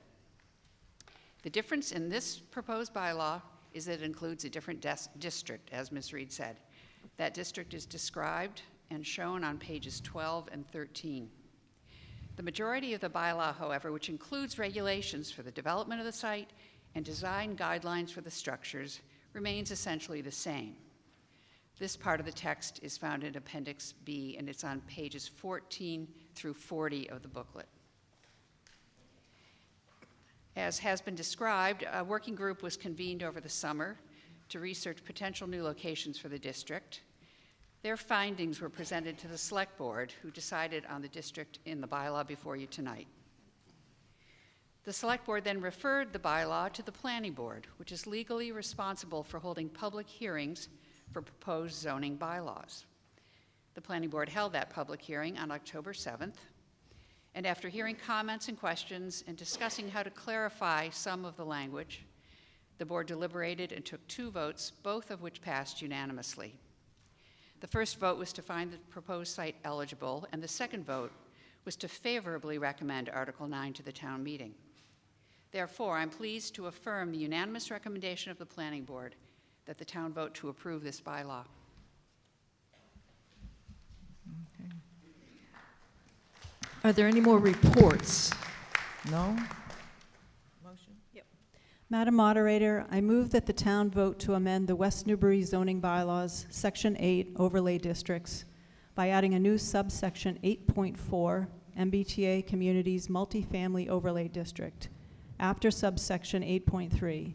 The difference in this proposed bylaw is that it includes a different district, as Ms. Reed said. That district is described and shown on pages 12 and 13. The majority of the bylaw, however, which includes regulations for the development of the site and design guidelines for the structures, remains essentially the same. This part of the text is found in Appendix B, and it's on pages 14 through 40 of the booklet. As has been described, a working group was convened over the summer to research potential new locations for the district. Their findings were presented to the Select Board, who decided on the district in the bylaw before you tonight. The Select Board then referred the bylaw to the Planning Board, which is legally responsible for holding public hearings for proposed zoning bylaws. The Planning Board held that public hearing on October 7th, and after hearing comments and questions and discussing how to clarify some of the language, the board deliberated and took 2 votes, both of which passed unanimously. The first vote was to find the proposed site eligible, and the second vote was to favorably recommend Article 9 to the town meeting. Therefore, I'm pleased to affirm the unanimous recommendation of the Planning Board that the town vote to approve this bylaw. Okay. Are there any more reports? No? Motion? Yep. Madam Moderator, I move that the town vote to amend the West Newbury zoning bylaws, Section 8, overlay districts, by adding a new subsection 8.4, MBTA Communities Multifamily Overlay District, after subsection 8.3,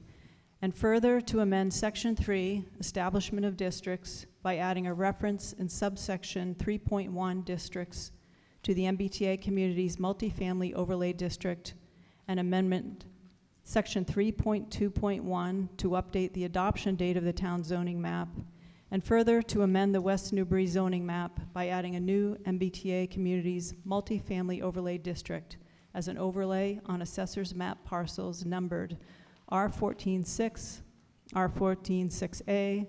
and further to amend Section 3, Establishment of Districts, by adding a reference in subsection 3.1 districts to the MBTA Communities Multifamily Overlay District, and amendment Section 3.2.1 to update the adoption date of the town zoning map, and further to amend the West Newbury zoning map by adding a new MBTA Communities Multifamily Overlay District as an overlay on assessor's map parcels numbered R14-6, R14-6A,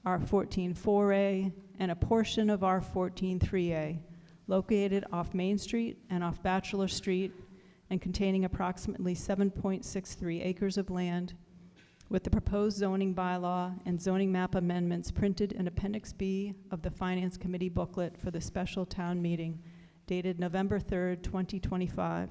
R14-4A, and a portion of R14-3A, located off Main Street and off Bachelor Street, and containing approximately 7.63 acres of land, with the proposed zoning bylaw and zoning map amendments printed in Appendix B of the Finance Committee booklet for the special town meeting dated November 3rd, 2025,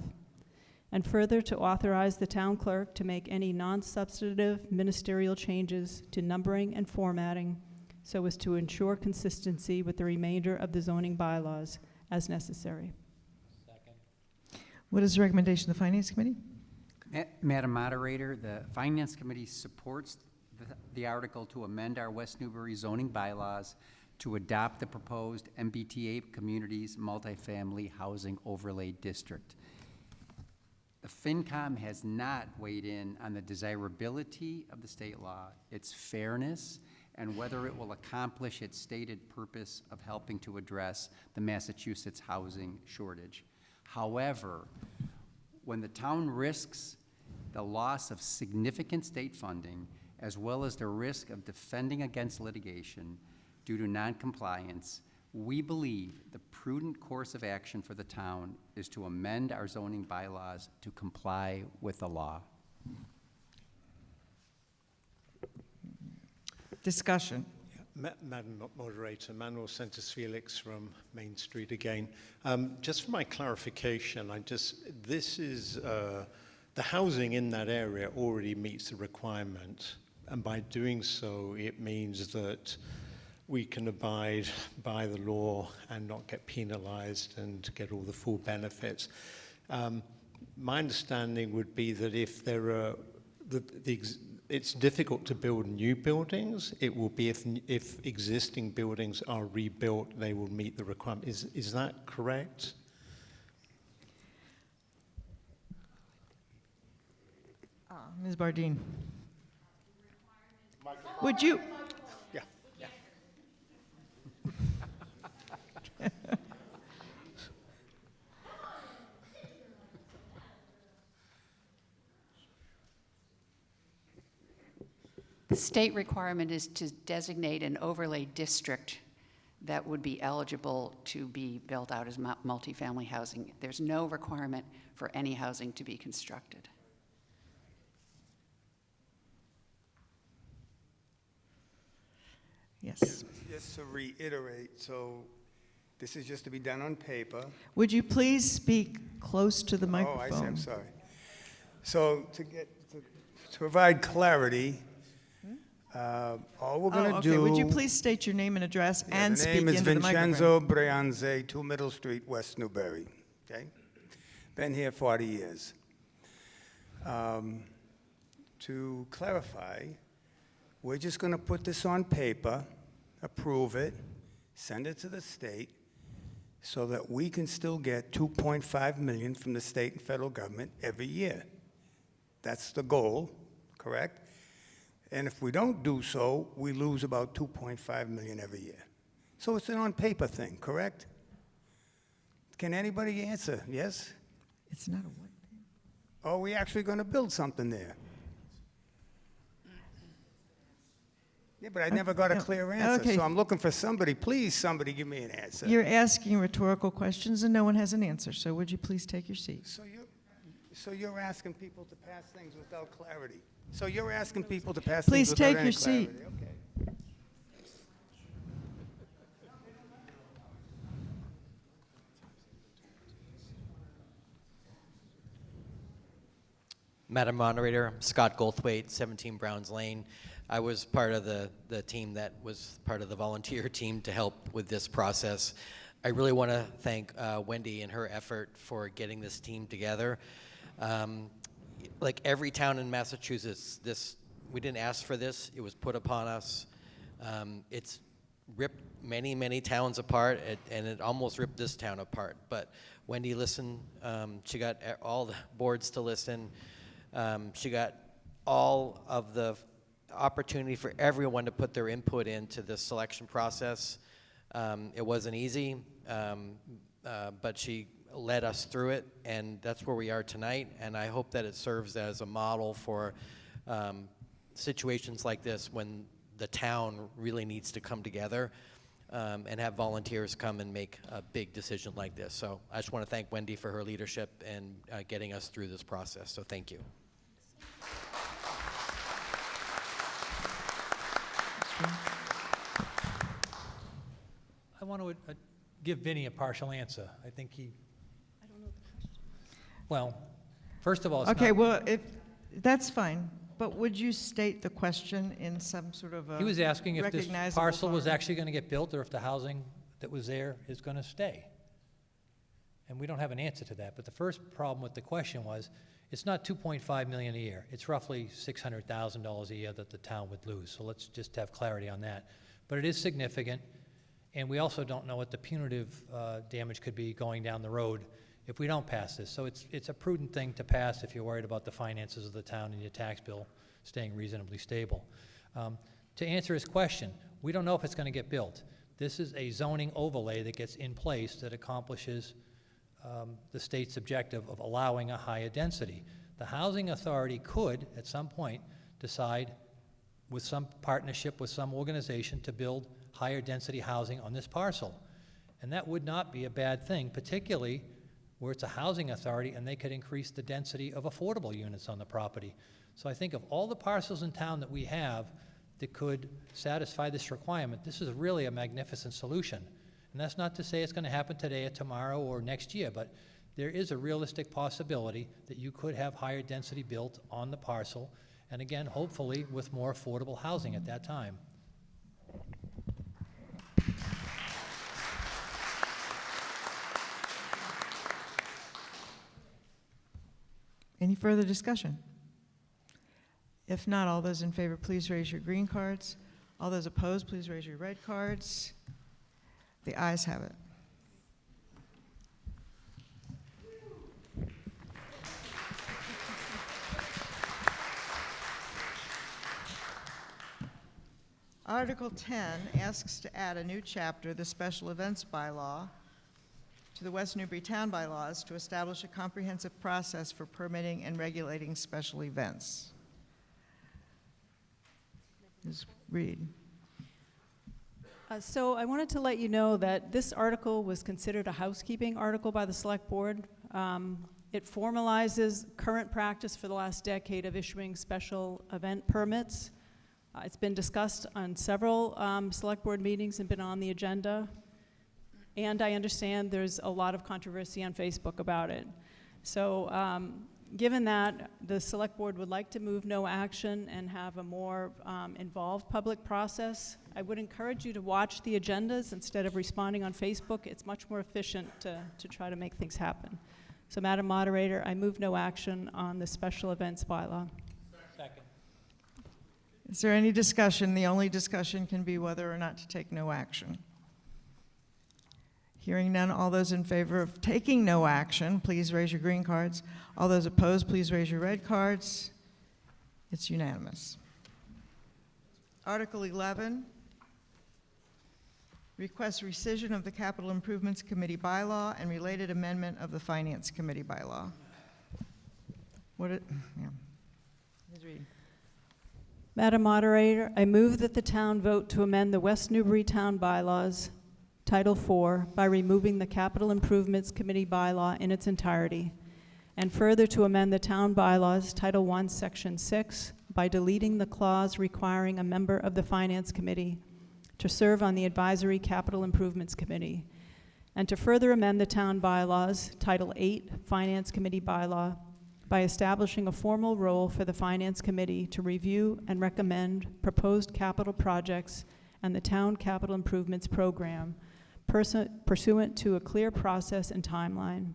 and further to authorize the town clerk to make any non-substantive ministerial changes to numbering and formatting so as to ensure consistency with the remainder of the zoning bylaws as necessary. What is the recommendation of the Finance Committee? Madam Moderator, the Finance Committee supports the article to amend our West Newbury zoning bylaws to adopt the proposed MBTA Communities Multifamily Housing Overlay District. The FinCom has not weighed in on the desirability of the state law, its fairness, and whether it will accomplish its stated purpose of helping to address the Massachusetts housing shortage. However, when the town risks the loss of significant state funding, as well as the risk of defending against litigation due to noncompliance, we believe the prudent course of action for the town is to amend our zoning bylaws to comply with the law. Discussion. Madam Moderator, Manuel Santos Felix from Main Street again. Just for my clarification, this is, the housing in that area already meets the requirement, and by doing so, it means that we can abide by the law and not get penalized and get all the full benefits. My understanding would be that if there are, it's difficult to build new buildings. It will be if existing buildings are rebuilt, they will meet the requirement. Is that correct? Ms. Bardine. Would you? Yeah. The state requirement is to designate an overlay district that would be eligible to be built out as multifamily housing. There's no requirement for any housing to be constructed. Yes. Just to reiterate, so this is just to be done on paper. Would you please speak close to the Oh, microphone? I see, I'm sorry. So to provide clarity, all we're going to okay. do... Would you please state your name and address and speak into the The name is microphone? Vincenzo Brianze, 2 Middle Street, West Newbury. Okay? Been here 40 years. To clarify, we're just going to put this on paper, approve it, send it to the state, so that we can still get $2.5 million from the state and federal government every year. That's the goal, correct? And if we don't do so, we lose about $2.5 million every year. So it's an on-paper thing, correct? Can anybody answer? Yes? It's not a what? Are we actually going to build something there? Yeah, but I never got a clear answer, okay. so I'm looking for somebody. Please, somebody give me an answer. You're asking rhetorical questions and no one has an answer, so would you please take your seat? So you're asking people to pass things without clarity. So you're asking people to pass Please things without take any your seat. clarity. Okay. Madam Moderator, Scott Goldthwaite, 17 Browns Lane. I was part of the team that was part of the volunteer team to help with this process. I really want to thank Wendy and her effort for getting this team together. Like every town in Massachusetts, we didn't ask for this. It was put upon us. It's ripped many, many towns apart, and it almost ripped this town apart. But Wendy listened. She got all the boards to listen. She got all of the opportunity for everyone to put their input into the selection process. It wasn't easy, but she led us through it, and that's where we are tonight. And I hope that it serves as a model for situations like this when the town really needs to come together and have volunteers come and make a big decision like this. So I just want to thank Wendy for her leadership and getting us through this process. So thank you. I want to give Vinny a partial answer. I think he... I don't know the question. Well, first of all, it's Okay, not... well, that's fine, but would you state the question in some sort of a He was asking if this recognizable parcel was form? actually going to get built or if the housing that was there is going to stay. And we don't have an answer to that. But the first problem with the question was, it's not $2.5 million a year. It's roughly $600,000 a year that the town would lose. So let's just have clarity on that. But it is significant, and we also don't know what the punitive damage could be going down the road if we don't pass this. So it's a prudent thing to pass if you're worried about the finances of the town and your tax bill staying reasonably stable. To answer his question, we don't know if it's going to get built. This is a zoning overlay that gets in place that accomplishes the state's objective of allowing a higher density. The housing authority could, at some point, decide with some partnership with some organization to build higher density housing on this parcel. And that would not be a bad thing, particularly where it's a housing authority and they could increase the density of affordable units on the property. So I think of all the parcels in town that we have that could satisfy this requirement, this is really a magnificent solution. And that's not to say it's going to happen today or tomorrow or next year, but there is a realistic possibility that you could have higher density built on the parcel, and again, hopefully with more affordable housing at that time. Any further discussion? If not, all those in favor, please raise your green cards. All those opposed, please raise your red cards. The ayes have it. Article 10 asks to add a new chapter, the Special Events Bylaw, to the West Newbury Town Bylaws to establish a comprehensive process for permitting and regulating special events. Ms. Reed. So I wanted to let you know that this article was considered a housekeeping article by the Select Board. It formalizes current practice for the last decade of issuing special event permits. It's been discussed on several select board meetings and been on the agenda. And I understand there's a lot of controversy on Facebook about it. So given that, the select board would like to move no action and have a more involved public process, I would encourage you to watch the agendas instead of responding on Facebook. It's much more efficient to try to make things happen. So Madam Moderator, I move no action on the special events bylaw. Second. Is there any discussion? The only discussion can be whether or not to take no action. Hearing none, all those in favor of taking no action, please raise your green cards. All those opposed, please raise your red cards. It's unanimous. Article 11, request rescission of the Capital Improvements Committee bylaw and related amendment of the Finance Committee bylaw. Please read. Madam Moderator, I move that the town vote to amend the West Newbury Town bylaws, Title IV, by removing the Capital Improvements Committee bylaw in its entirety, and further to amend the town bylaws, Title I, Section 6, by deleting the clause requiring a member of the Finance Committee to serve on the Advisory Capital Improvements Committee, and to further amend the town bylaws, Title VIII, Finance Committee bylaw, by establishing a formal role for the Finance Committee to review and recommend proposed capital projects and the Town Capital Improvements Program pursuant to a clear process and timeline,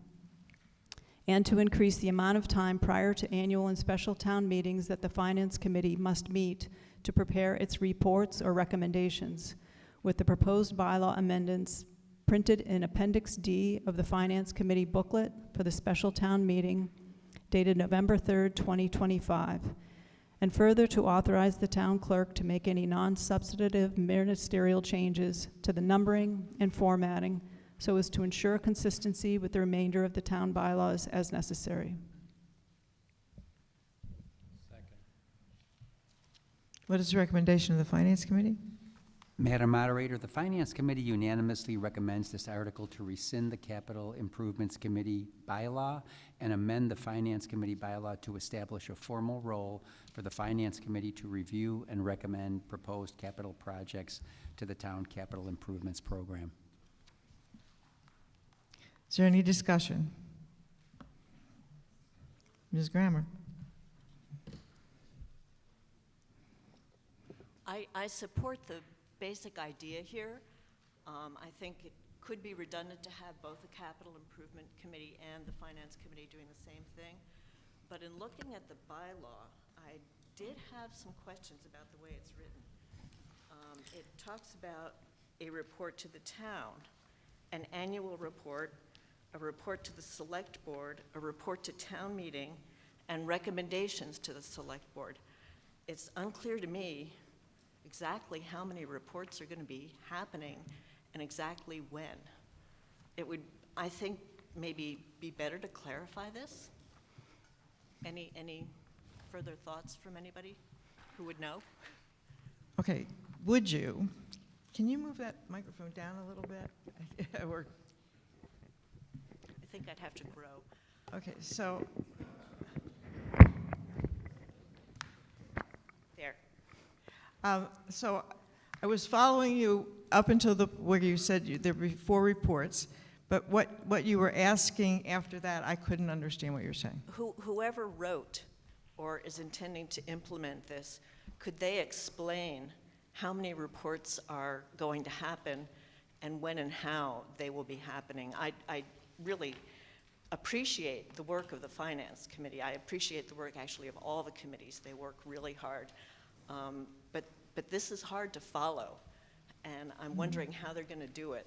and to increase the amount of time prior to annual and special town meetings that the Finance Committee must meet to prepare its reports or recommendations, with the proposed bylaw amendments printed in Appendix D of the Finance Committee booklet for the special town meeting dated November 3rd, 2025, and further to authorize the town clerk to make any non-substantive ministerial changes to the numbering and formatting so as to ensure consistency with the remainder of the town bylaws as necessary. Second. What is the recommendation of the Finance Committee? Madam Moderator, the Finance Committee unanimously recommends this article to rescind the Capital Improvements Committee bylaw and amend the Finance Committee bylaw to establish a formal role for the Finance Committee to review and recommend proposed capital projects to the Town Capital Improvements Program. Is there any discussion? Ms. Grammer. I support the basic idea here. I think it could be redundant to have both the Capital Improvement Committee and the Finance Committee doing the same thing. But in looking at the bylaw, I did have some questions about the way it's written. It talks about a report to the town, an annual report, a report to the select board, a report to town meeting, and recommendations to the select board. It's unclear to me exactly how many reports are going to be happening and exactly when. It would, I think, maybe be better to clarify this. Any further thoughts from anybody who would know? Okay, would you, can you move that microphone down a little bit? Or, I think I'd have to grow. okay, so, There. so I was following you up until where you said there were 4 reports, but what you were asking after that, I couldn't understand what you're saying. Whoever wrote or is intending to implement this, could they explain how many reports are going to happen and when and how they will be happening? I really appreciate the work of the Finance Committee. I appreciate the work actually of all the committees. They work really hard. But this is hard to follow, and I'm wondering how they're going to do it.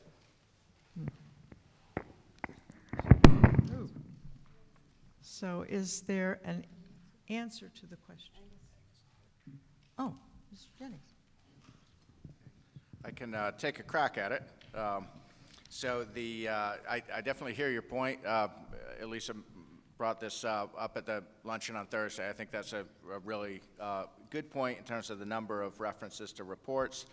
So is there an answer to the question? Oh, Mr. Jennings. I can take a crack at it. So I definitely hear your point. Elisa brought this up at the luncheon on Thursday. I think that's a really good point in terms of the number of references to reports.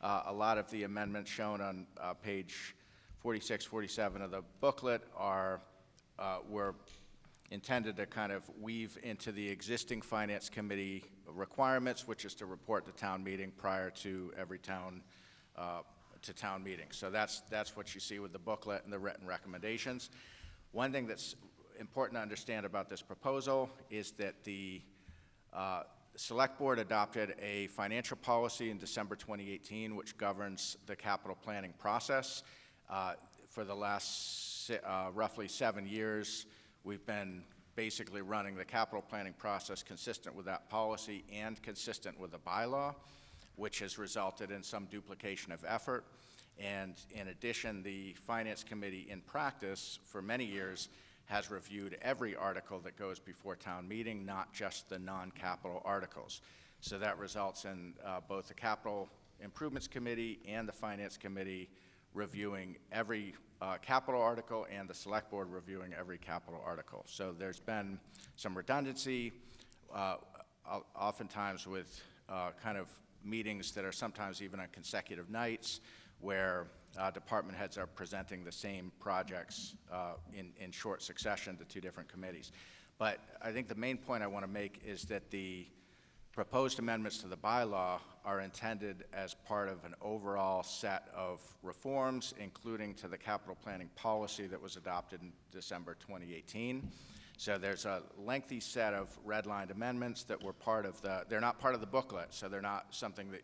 A lot of the amendments shown on page 46, 47 of the booklet were intended to kind of weave into the existing Finance Committee requirements, which is to report to town meeting prior to every town meeting. So that's what you see with the booklet and the written recommendations. One thing that's important to understand about this proposal is that the Select Board adopted a financial policy in December 2018, which governs the capital planning process. For the last roughly 7 years, we've been basically running the capital planning process consistent with that policy and consistent with the bylaw, which has resulted in some duplication of effort. And in addition, the Finance Committee in practice for many years has reviewed every article that goes before town meeting, not just the non-capital articles. So that results in both the Capital Improvements Committee and the Finance Committee reviewing every capital article and the Select Board reviewing every capital article. So there's been some redundancy, oftentimes with kind of meetings that are sometimes even on consecutive nights where department heads are presenting the same projects in short succession to two different committees. But I think the main point I want to make is that the proposed amendments to the bylaw are intended as part of an overall set of reforms, including to the capital planning policy that was adopted in December 2018. So there's a lengthy set of redlined amendments that were part of they're not part of the booklet, so they're not something that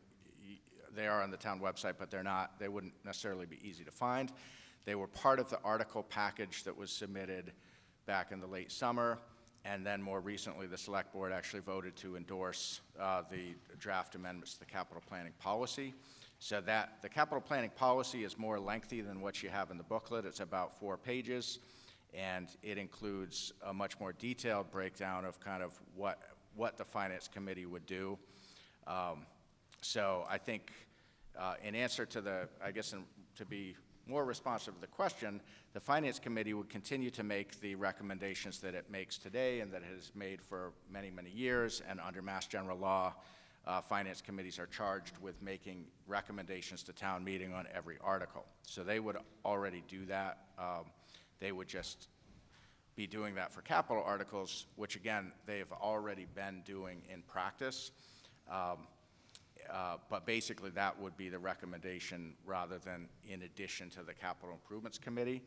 they are on the town website, but they wouldn't necessarily be easy to find. They were part of the article package that was submitted back in the late summer, and then more recently, the Select Board actually voted to endorse the draft amendments to the capital planning policy. So that the capital planning policy is more lengthy than what you have in the booklet. It's about 4 pages, and it includes a much more detailed breakdown of kind of what the Finance Committee would do. So I think in answer to to be more responsive to the question, the Finance Committee would continue to make the recommendations that it makes today and that it has made for many, many years. And under Mass General Law, Finance Committees are charged with making recommendations to town meeting on every article. So they would already do that. They would just be doing that for capital articles, which again, they have already been doing in practice. But basically that would be the recommendation rather than in addition to the Capital Improvements Committee.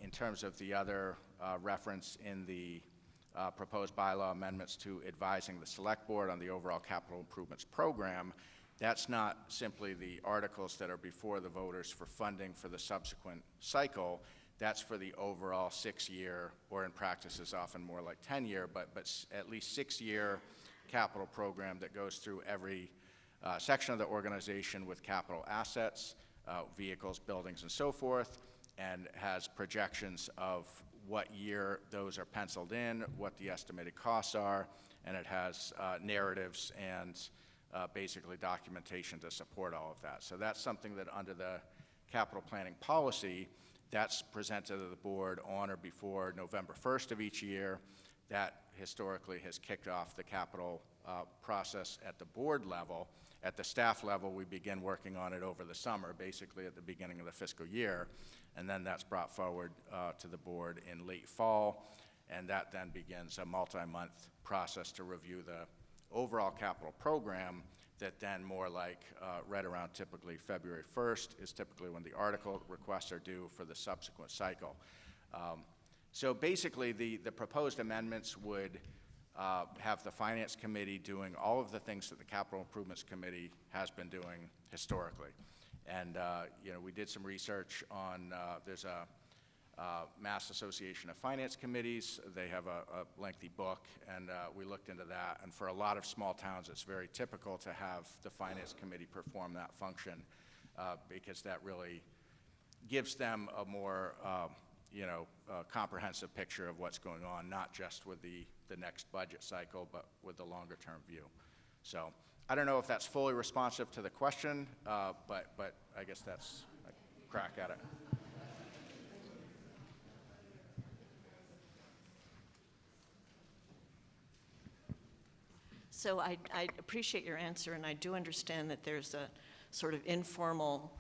In terms of the other reference in the proposed bylaw amendments to advising the Select Board on the overall capital improvements program, that's not simply the articles that are before the voters for funding for the subsequent cycle. That's for the overall 6-year, or in practice is often more like 10-year, but at least 6-year capital program that goes through every section of the organization with capital assets, vehicles, buildings, and so forth, and has projections of what year those are penciled in, what the estimated costs are, and it has narratives and basically documentation to support all of that. So that's something that under the capital planning policy, that's presented to the board on or before November 1st of each year. That historically has kicked off the capital process at the board level. At the staff level, we begin working on it over the summer, basically at the beginning of the fiscal year, and then that's brought forward to the board in late fall, and that then begins a multi-month process to review the overall capital program that then more like right around typically February 1st is typically when the article requests are due for the subsequent cycle. So basically the proposed amendments would have the Finance Committee doing all of the things that the Capital Improvements Committee has been doing historically. And we did some research on, there's a Mass Association of Finance Committees. They have a lengthy book, and we looked into that. And for a lot of small towns, it's very typical to have the Finance Committee perform that function because that really gives them a more comprehensive picture of what's going on, not just with the next budget cycle, but with the longer term view. So I don't know if that's fully responsive to the question, but I guess that's a crack at it. So I appreciate your answer, and I do understand that there's a sort of informal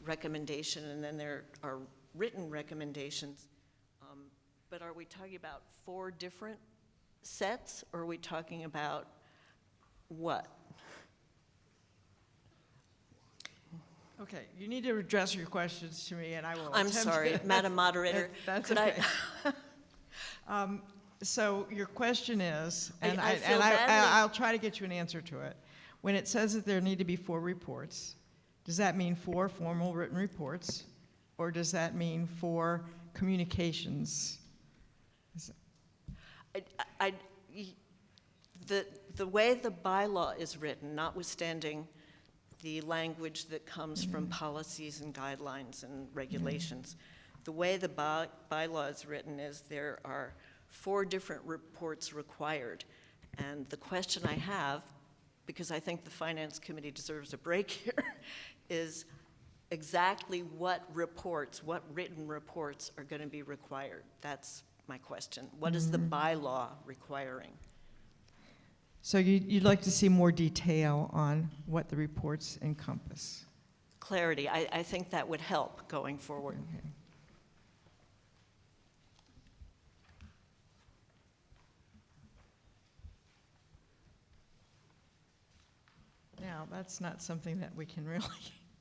recommendation, and then there are written recommendations. but are we talking about 4 different sets, or are we talking about what? Okay, you need to address your questions to me, and I will I'm attempt sorry, to- Madam Moderator. That's could okay. So your question is, and I feel badly. I'll try to get you an answer to it. When it says that there need to be 4 reports, does that mean 4 formal written reports, or does that mean 4 communications? The way the bylaw is written, notwithstanding the language that comes from policies and guidelines and regulations, the way the bylaw is written is there are 4 different reports required. And the question I have, because I think the Finance Committee deserves a break here, is exactly what reports, what written reports are going to be required? That's my question. What is the bylaw requiring? So you'd like to see more detail on what the reports encompass? Clarity. I think that would help going forward. Okay. Now, that's not something that we can really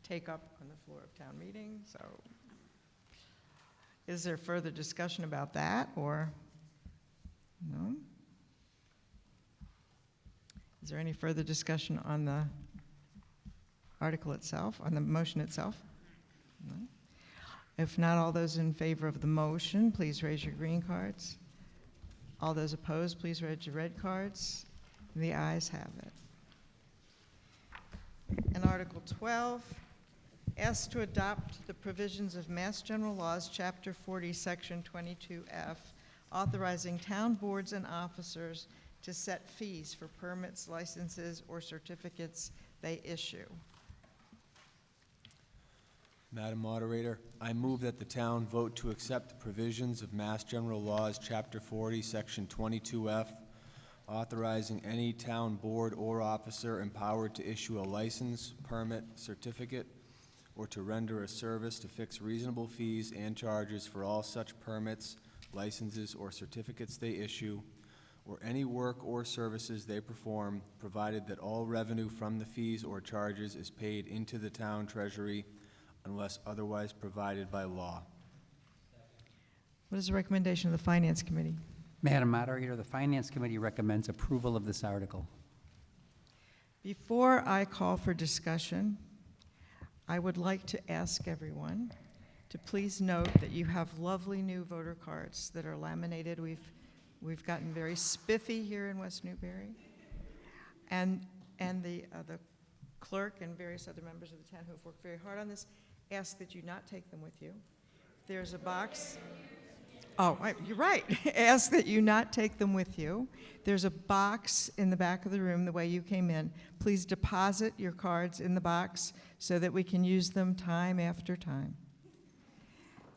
take up on the floor of town meeting, so is there further discussion about that, or no? Is there any further discussion on the article itself, on the motion itself? No? If not, all those in favor of the motion, please raise your green cards. All those opposed, please raise your red cards. The ayes have it. And Article 12, asked to adopt the provisions of Mass General Laws, Chapter 40, Section 22F, authorizing town boards and officers to set fees for permits, licenses, or certificates they issue. Madam Moderator, I move that the town vote to accept the provisions of Mass General Laws, Chapter 40, Section 22F, authorizing any town board or officer empowered to issue a license, permit, certificate, or to render a service to fix reasonable fees and charges for all such permits, licenses, or certificates they issue, or any work or services they perform, provided that all revenue from the fees or charges is paid into the town treasury unless otherwise provided by law. What is the recommendation of the Finance Committee? Madam Moderator, the Finance Committee recommends approval of this article. Before I call for discussion, I would like to ask everyone to please note that you have lovely new voter cards that are laminated. We've gotten very spiffy here in West Newbury. And the clerk and various other members of the town who have worked very hard on this ask that you not take them with you. There's a box. Oh, you're right. Ask that you not take them with you. There's a box in the back of the room the way you came in. Please deposit your cards in the box so that we can use them time after time.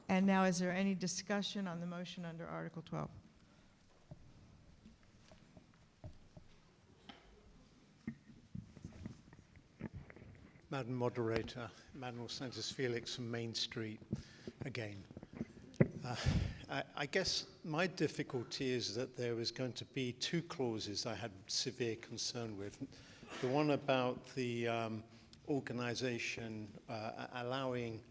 And now, is there any discussion on the motion under Article 12? Madam Moderator, Manuel Sanchez Felix from Main Street again. I guess my difficulty is that there was going to be 2 clauses I had severe concern with. The one about the organization allowing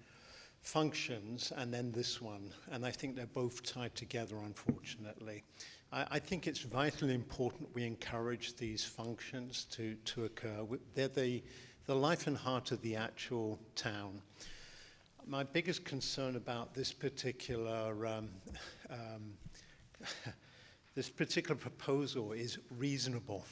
functions, and then this one. And I think they're both tied together, unfortunately. I think it's vitally important we encourage these functions to occur. They're the life and heart of the actual town. My biggest concern about this particular proposal is reasonable.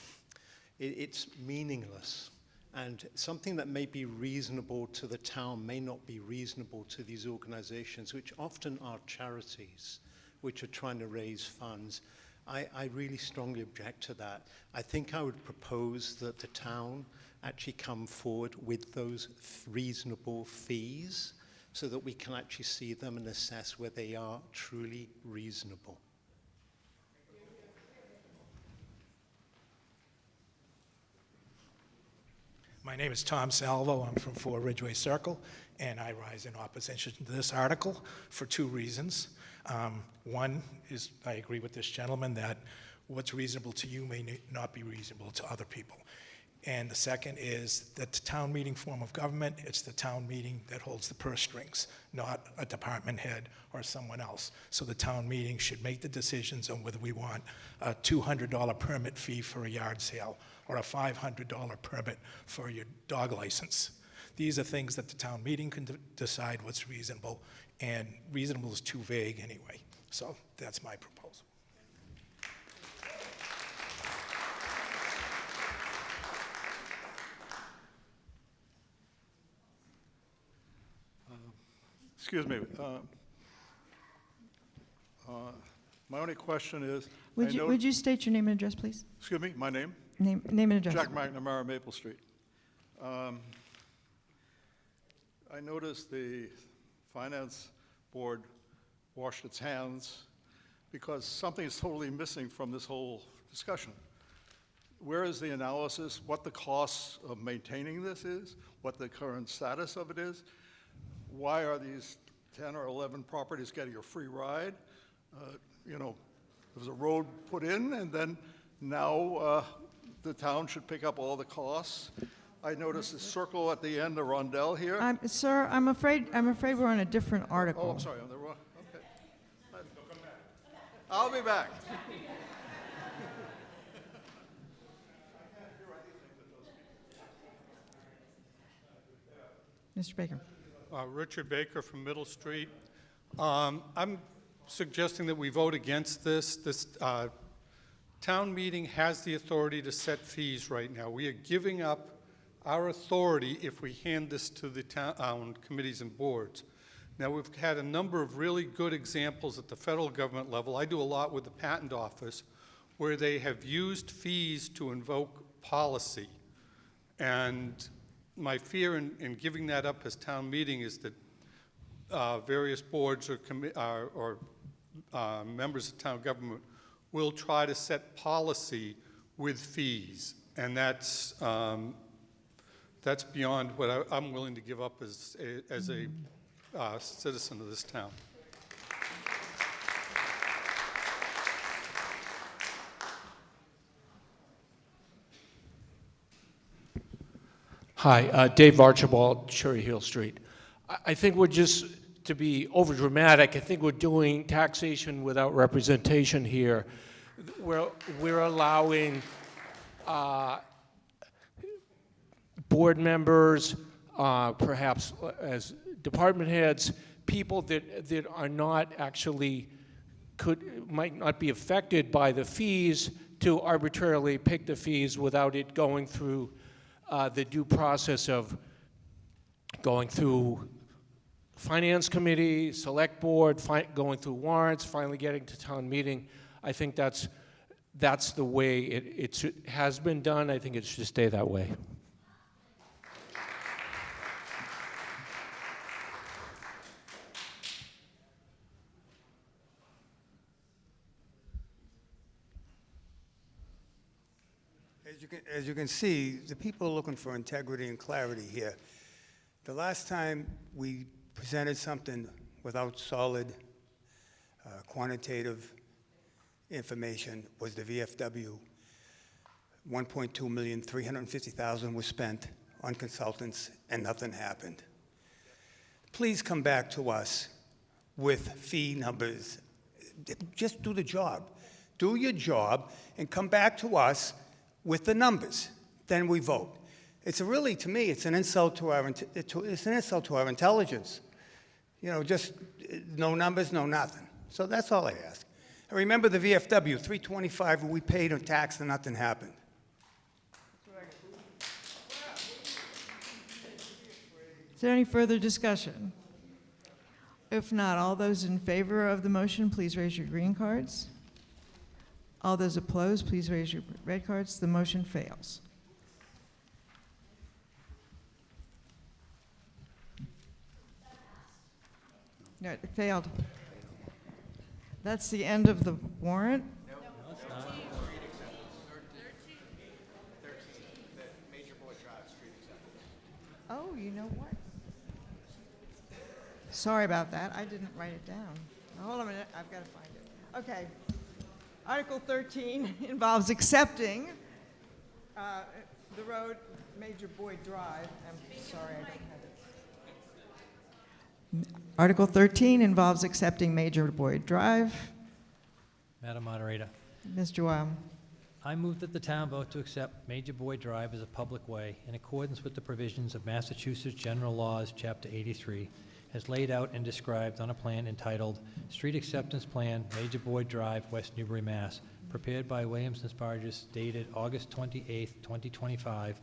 It's meaningless, and something that may be reasonable to the town may not be reasonable to these organizations, which often are charities, which are trying to raise funds. I really strongly object to that. I think I would propose that the town actually come forward with those reasonable fees so that we can actually see them and assess where they are truly reasonable. My name is Tom Salvo. I'm from 4 Ridgeway Circle, and I rise in opposition to this article for 2 reasons. One is, I agree with this gentleman, that what's reasonable to you may not be reasonable to other people. And the second is that the town meeting form of government, it's the town meeting that holds the purse strings, not a department head or someone else. So the town meeting should make the decisions on whether we want a $200 permit fee for a yard sale or a $500 permit for your dog license. These are things that the town meeting can decide what's reasonable, and reasonable is too vague anyway. So that's my proposal. Excuse me. My only question is... Would you state your name and address, please? Excuse me, my name? Name and address. Jack McNamara, Maple Street. I noticed the Finance Board washed its hands because something is totally missing from this whole discussion. Where is the analysis, what the costs of maintaining this is, what the current status of it is? Why are these 10 or 11 properties getting a free ride? You know, there was a road put in, and then now the town should pick up all the costs. I noticed a circle at the end, the rondelle here. Sir, I'm afraid we're on a different article. Oh, I'm sorry, on the wrong, okay. I'll be back. Mr. Baker. Richard Baker from Middle Street. I'm suggesting that we vote against this. This town meeting has the authority to set fees right now. We are giving up our authority if we hand this to the town committees and boards. Now, we've had a number of really good examples at the federal government level. I do a lot with the patent office where they have used fees to invoke policy. And my fear in giving that up as town meeting is that various boards or members of town government will try to set policy with fees. And that's beyond what I'm willing to give up as a citizen of this town. Hi, Dave Archibald, Cherry Hill Street. I think we're just, to be overdramatic, I think we're doing taxation without representation here. We're allowing board members, perhaps as department heads, people that are not actually, might not be affected by the fees, to arbitrarily pick the fees without it going through the due process of going through finance committee, select board, going through warrants, finally getting to town meeting. I think that's the way it has been done. I think it should stay that way. As you can see, the people are looking for integrity and clarity here. The last time we presented something without solid quantitative information was the VFW. $1.2,350,000 was spent on consultants and nothing happened. Please come back to us with fee numbers. Just do the job. Do your job and come back to us with the numbers. Then we vote. It's really, to me, it's an insult to our intelligence. You know, just no numbers, no nothing. So that's all I ask. I remember the VFW, $325 we paid on tax and nothing happened. Is there any further discussion? If not, all those in favor of the motion, please raise your green cards. All those opposed, please raise your red cards. The motion fails. No, it failed. That's the end of the warrant. Oh, you know what? Sorry about that. I didn't write it down. Hold on a minute, I've got to find it. Okay. Article 13 involves accepting the road Major Boyd Drive. I'm sorry, I don't have it. Article 13 involves accepting Major Boyd Drive. Madam Moderator, Mr. Weil. I move that the town vote to accept Major Boyd Drive as a public way in accordance with the provisions of Massachusetts General Laws, Chapter 83, as laid out and described on a plan entitled Street Acceptance Plan, Major Boyd Drive, West Newbury, Mass., prepared by Williams and Spargus, dated August 28, 2025,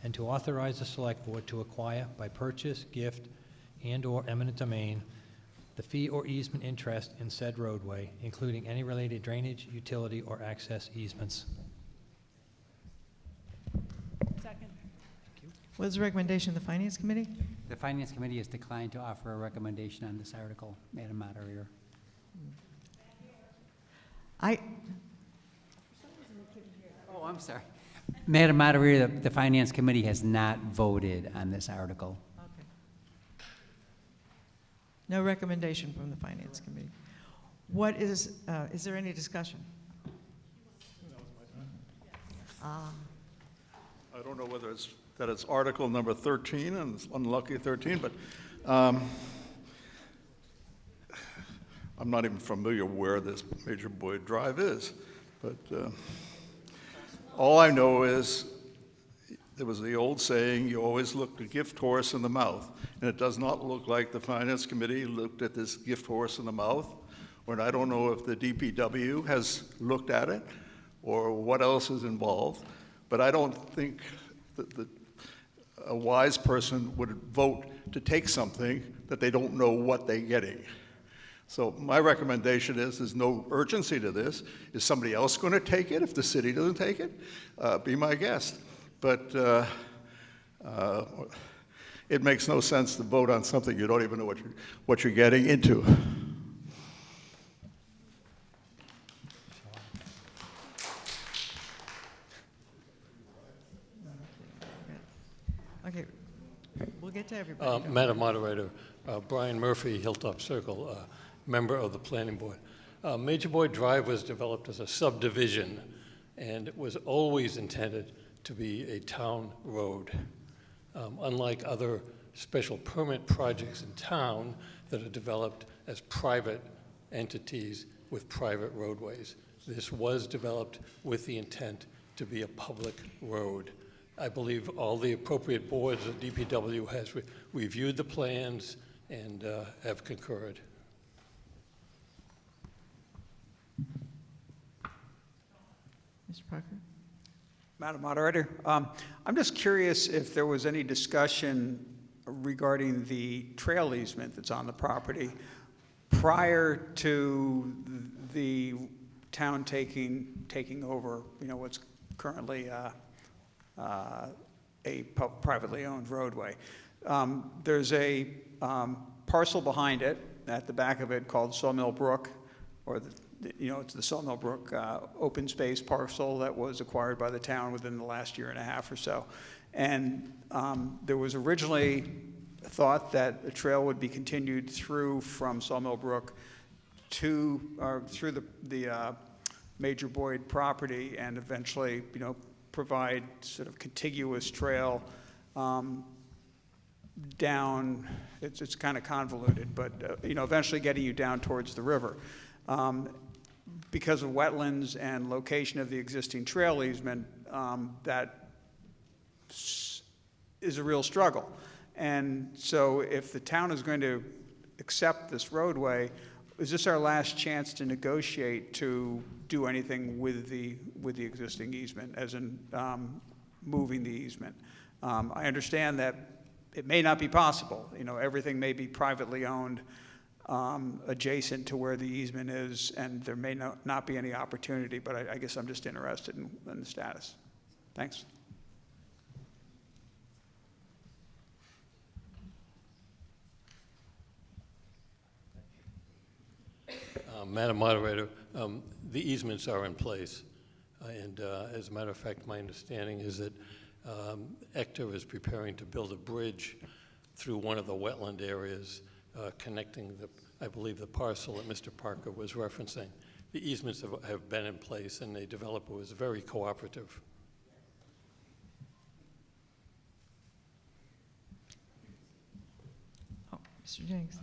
and to authorize the Select Board to acquire by purchase, gift, and/or eminent domain the fee or easement interest in said roadway, including any related drainage, utility, or access easements. Second. What is the recommendation of the Finance Committee? The Finance Committee has declined to offer a recommendation on this article, Madam Moderator. Oh, I'm sorry. Madam Moderator, the Finance Committee has not voted on this article. No recommendation from the Finance Committee. What is there any discussion? I don't know whether it's article number 13, and it's unlucky 13, but I'm not even familiar where this Major Boyd Drive is. But all I know is there was the old saying, you always look the gift horse in the mouth. And it does not look like the Finance Committee looked at this gift horse in the mouth. Or I don't know if the DPW has looked at it or what else is involved. But I don't think that a wise person would vote to take something that they don't know what they're getting. So my recommendation is there's no urgency to this. Is somebody else going to take it if the city doesn't take it? Be my guest. But it makes no sense to vote on something you don't even know what you're getting into. Okay, we'll get to everybody. Madam Moderator, Brian Murphy, Hilltop Circle, member of the Planning Board. Major Boyd Drive was developed as a subdivision, and it was always intended to be a town road. Unlike other special permit projects in town that are developed as private entities with private roadways, this was developed with the intent to be a public road. I believe all the appropriate boards of DPW has reviewed the plans and have concurred. Mr. Parker? Madam Moderator, I'm just curious if there was any discussion regarding the trail easement that's on the property prior to the town taking over, what's currently a privately owned roadway. There's a parcel behind it, at the back of it, called Sawmill Brook, or it's the Sawmill Brook open space parcel that was acquired by the town within the last year and a half or so. And there was originally thought that the trail would be continued through from Sawmill Brook through the Major Boyd property, and eventually, provide sort of contiguous trail down. It's kind of convoluted, but eventually getting you down towards the river. Because of wetlands and location of the existing trail easement, that is a real struggle. And so if the town is going to accept this roadway, is this our last chance to negotiate to do anything with the existing easement, as in moving the easement? I understand that it may not be possible. Everything may be privately owned adjacent to where the easement is, and there may not be any opportunity, but I guess I'm just interested in the status. Thanks. Madam Moderator, the easements are in place, and as a matter of fact, my understanding is that Ector is preparing to build a bridge through one of the wetland areas connecting I believe, the parcel that Mr. Parker was referencing. The easements have been in place, and the developer was very cooperative. Oh, Mr. Jennings.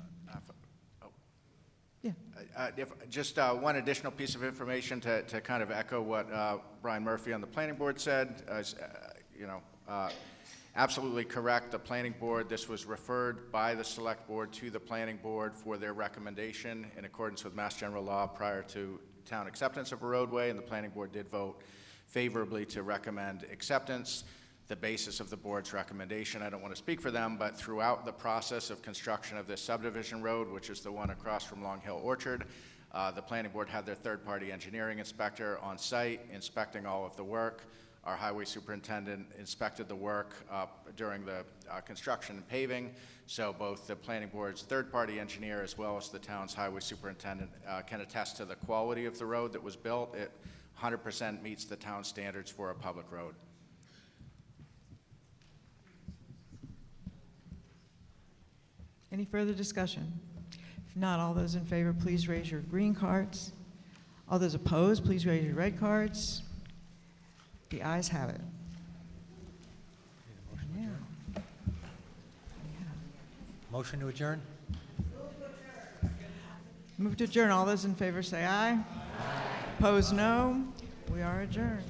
Just one additional piece of information to kind of echo what Brian Murphy on the planning board said. Absolutely correct. The planning board, this was referred by the select board to the planning board for their recommendation in accordance with Mass General Law prior to town acceptance of a roadway, and the planning board did vote favorably to recommend acceptance. The basis of the board's recommendation, I don't want to speak for them, but throughout the process of construction of this subdivision road, which is the one across from Long Hill Orchard, the planning board had their third-party engineering inspector on site inspecting all of the work. Our highway superintendent inspected the work during the construction and paving. So both the planning board's third-party engineer as well as the town's highway superintendent can attest to the quality of the road that was built. It 100% meets the town standards for a public road. Any further discussion? If not, all those in favor, please raise your green cards. All those opposed, please raise your red cards. The ayes have it. Motion to adjourn? Move to adjourn. All those in favor say aye. Opposed, no. We are adjourned.